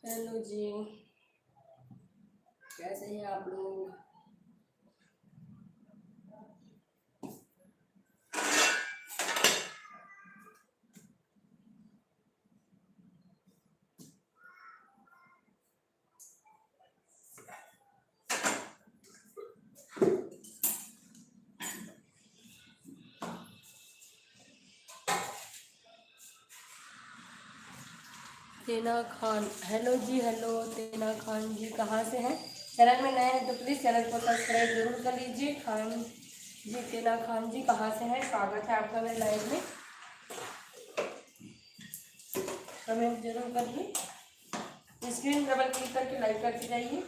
हेलो जी, कैसे हैं आप लोग? तेना खान, हेलो जी, हेलो तेना खान जी, कहाँ से हैं? चैनल में नए हैं तो प्लीज़ चैनल को सब्सक्राइब जरूर कर लीजिए। खान जी, तेना खान जी कहाँ से हैं? स्वागत है आपका मेरे लाइव में। कमेंट जरूर करिए, स्क्रीन डबल क्लिक करके लाइक करके जाइए।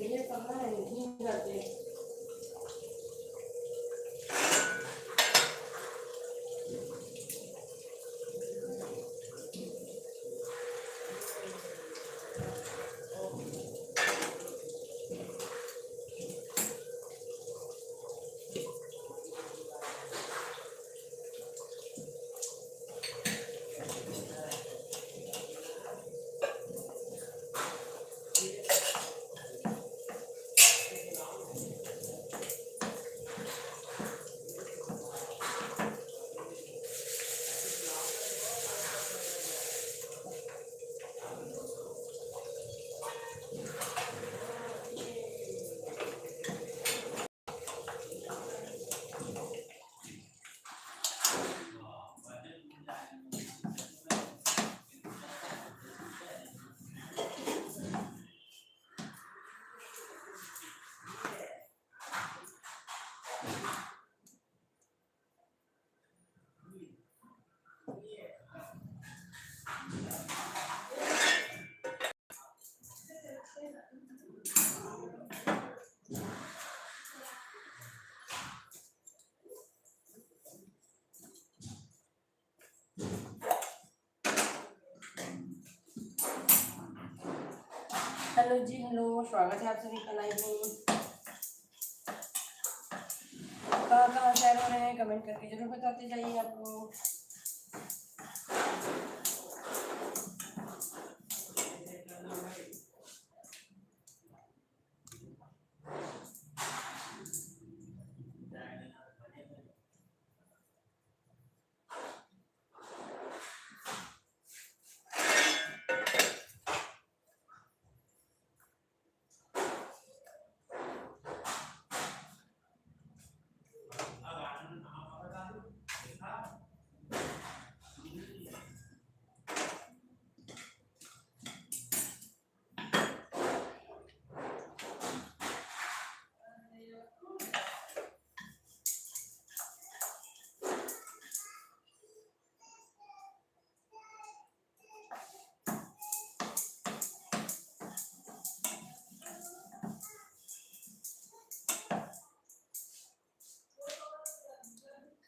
ये करना है, नहीं करते। हेलो जी, हेलो, स्वागत है आप सभी का लाइव में। कहाँ कहाँ शेयर हो रहे हैं कमेंट करके जरूर बताते जाइए आप लोग।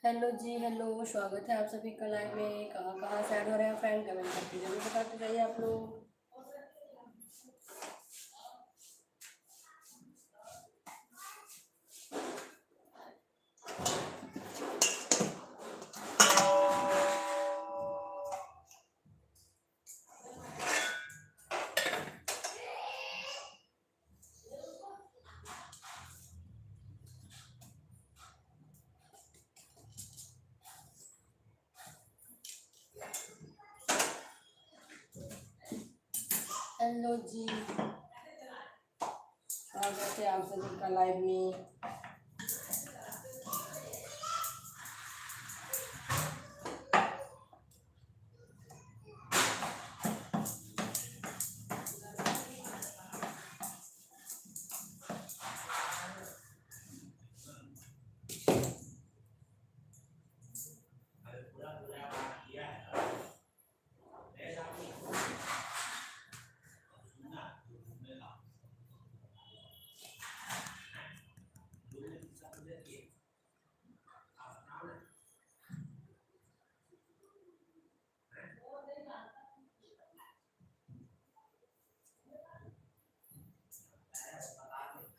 हेलो जी, हेलो, स्वागत है आप सभी का लाइव में। कहाँ कहाँ शेयर हो रहे हैं फ्रेंड कमेंट करके जरूर बताते जाइए आप लोग। हेलो जी, स्वागत है आप सभी का लाइव में।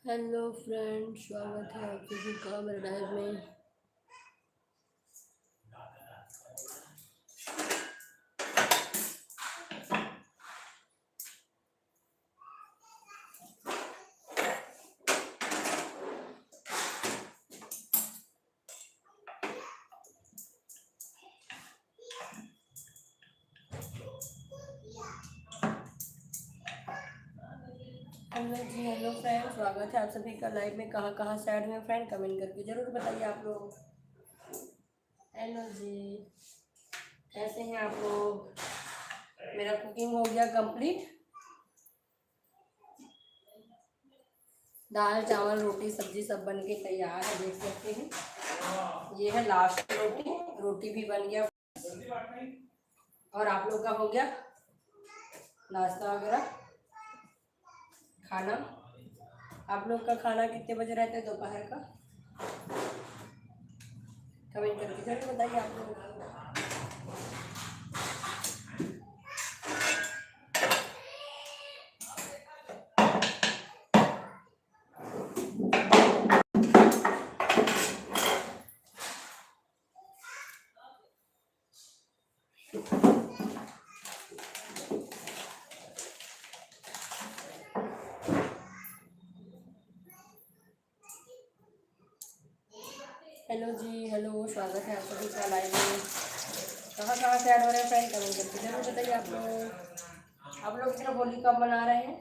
हेलो फ्रेंड, स्वागत है आप सभी का मेरे लाइव में। हेलो जी, हेलो फ्रेंड, स्वागत है आप सभी का लाइव में। कहाँ कहाँ से ऐड हुए फ्रेंड, कमेंट करके ज़रूर बताइए आप लोग। हेलो जी, कैसे हैं आप लोग? मेरा कुकिंग हो गया कंप्लीट। दाल चावल रोटी सब्जी सब बन के तैयार है, देख सकते हैं। ये है लास्ट रोटी, रोटी भी बन गया और आप लोग का हो गया नाश्ता वगैरह खाना। आप लोग का खाना कितने बजे रहता है दोपहर का? कमेंट करके जरूर बताइए आप लोग। हेलो जी, हेलो, स्वागत है आप सभी का लाइव में। कहाँ कहाँ से ऐड हो रहे हैं फ्रेंड, कमेंट करके जरूर बताइए आप लोग। आप लोग की तरफ होली कब मना रहे हैं?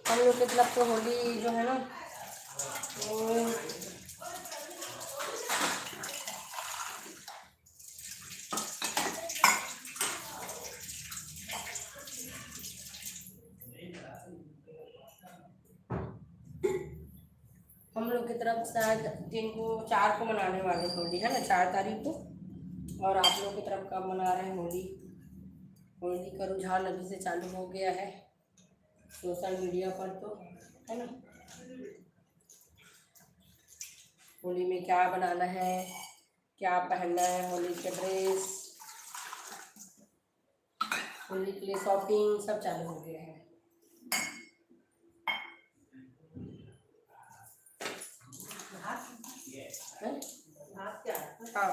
हम लोग की तरफ तो होली जो है ना वो हम लोग की तरफ शायद 4 को मनाने वाले हैं होली, है ना, 4 तारीख को। और आप लोग की तरफ कब मना रहे हैं होली? होली का रुझान अभी से चालू हो गया है सोशल मीडिया पर, तो है ना। होली में क्या बनाना है, क्या पहनना है, होली के ड्रेस, होली के लिए शॉपिंग सब चालू हो गया है। हैं? हाँ।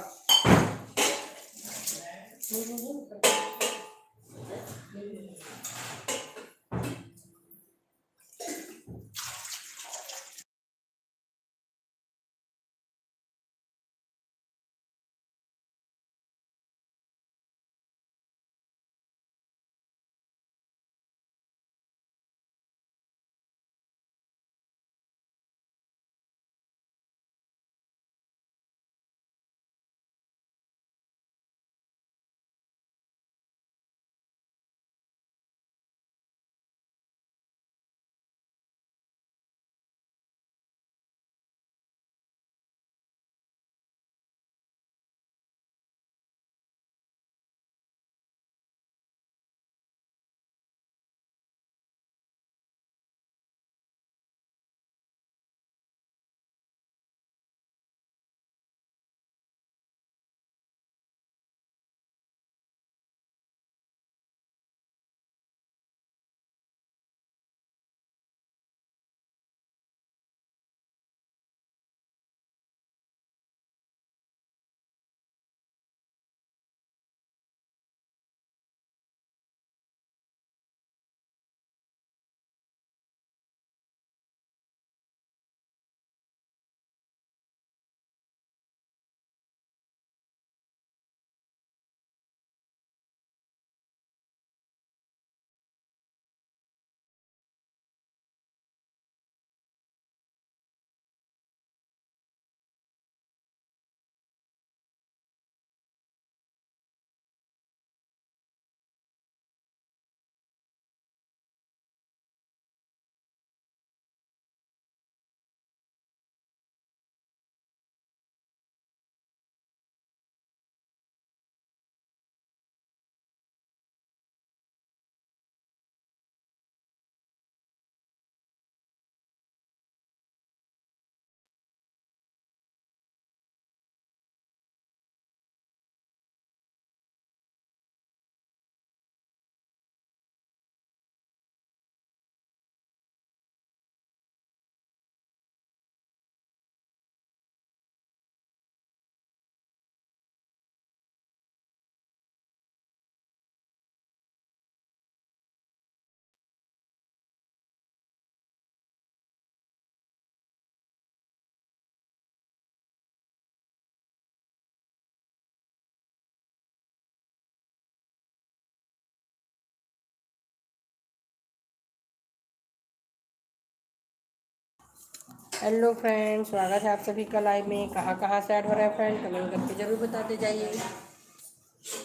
हेलो फ्रेंड, स्वागत है आप सभी का लाइव में। कहाँ से ऐड हो रहा है फ्रेंड, कमेंट करके जरूर बताते जाइए।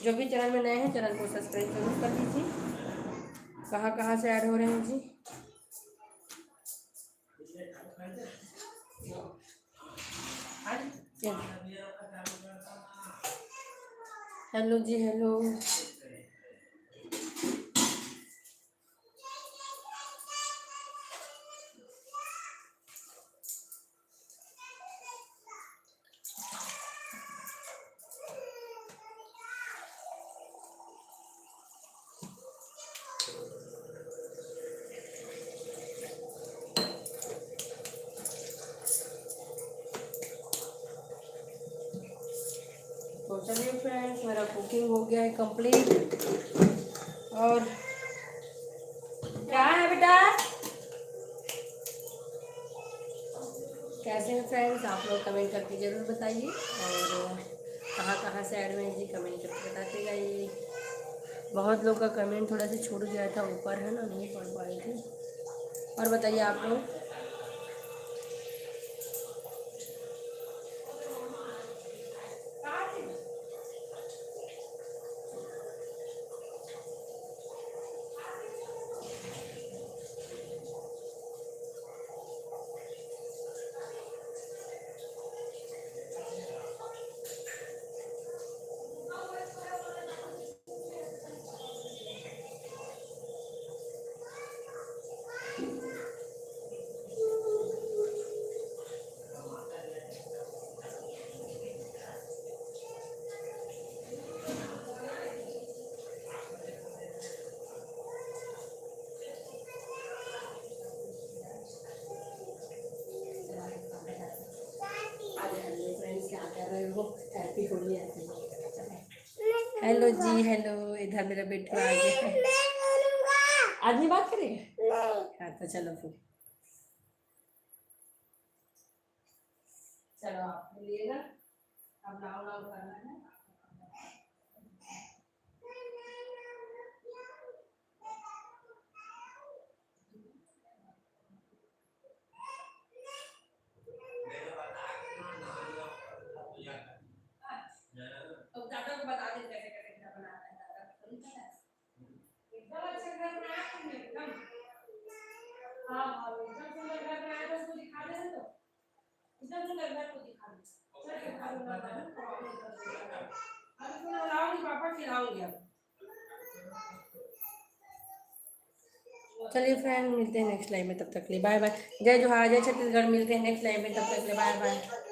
जो भी चैनल में नए हैं चैनल को सब्सक्राइब जरूर कर लीजिए। कहाँ से ऐड हो रहे हैं जी? हेलो जी, हेलो। तो चलिए फ्रेंड्स, मेरा कुकिंग हो गया है कंप्लीट। और क्या है बेटा, कैसे हैं फ्रेंड्स आप लोग, कमेंट करके ज़रूर बताइए। और कहाँ से ऐड में जी, कमेंट करके बताते जाइए। बहुत लोग का कमेंट थोड़ा सा छूट गया था, ऊपर है ना, नहीं पढ़ पाए थे। और बताइए आप लोग। फ्रेंड्स क्या कर रहे हो, हैप्पी होली। हेलो जी, हेलो। इधर मेरा बेटा आ गया है। आदमी बात करेगा? हाँ तो चलो फिर, चलो आप बोलिएगा। अब नाव नाव करना है। तो दादा को बता दे कैसे कैसे क्या बनाना है, दादा को नहीं पता है। एकदम अच्छा घर बनाया तुमने, एकदम। हाँ हाँ, एकदम सुंदर घर बनाया था, उसको दिखा दे तो। एकदम सुंदर घर को दिखा दे। चल दिखा दो ना बाबू। अभी तुम लाओगी पापा, खिलाऊंगी अब। चलिए फ्रेंड, मिलते हैं नेक्स्ट लाइव में, तब तक के लिए बाय बाय। जय जोहार, जय छत्तीसगढ़। मिलते हैं नेक्स्ट लाइव में, तब तक के लिए बाय बाय।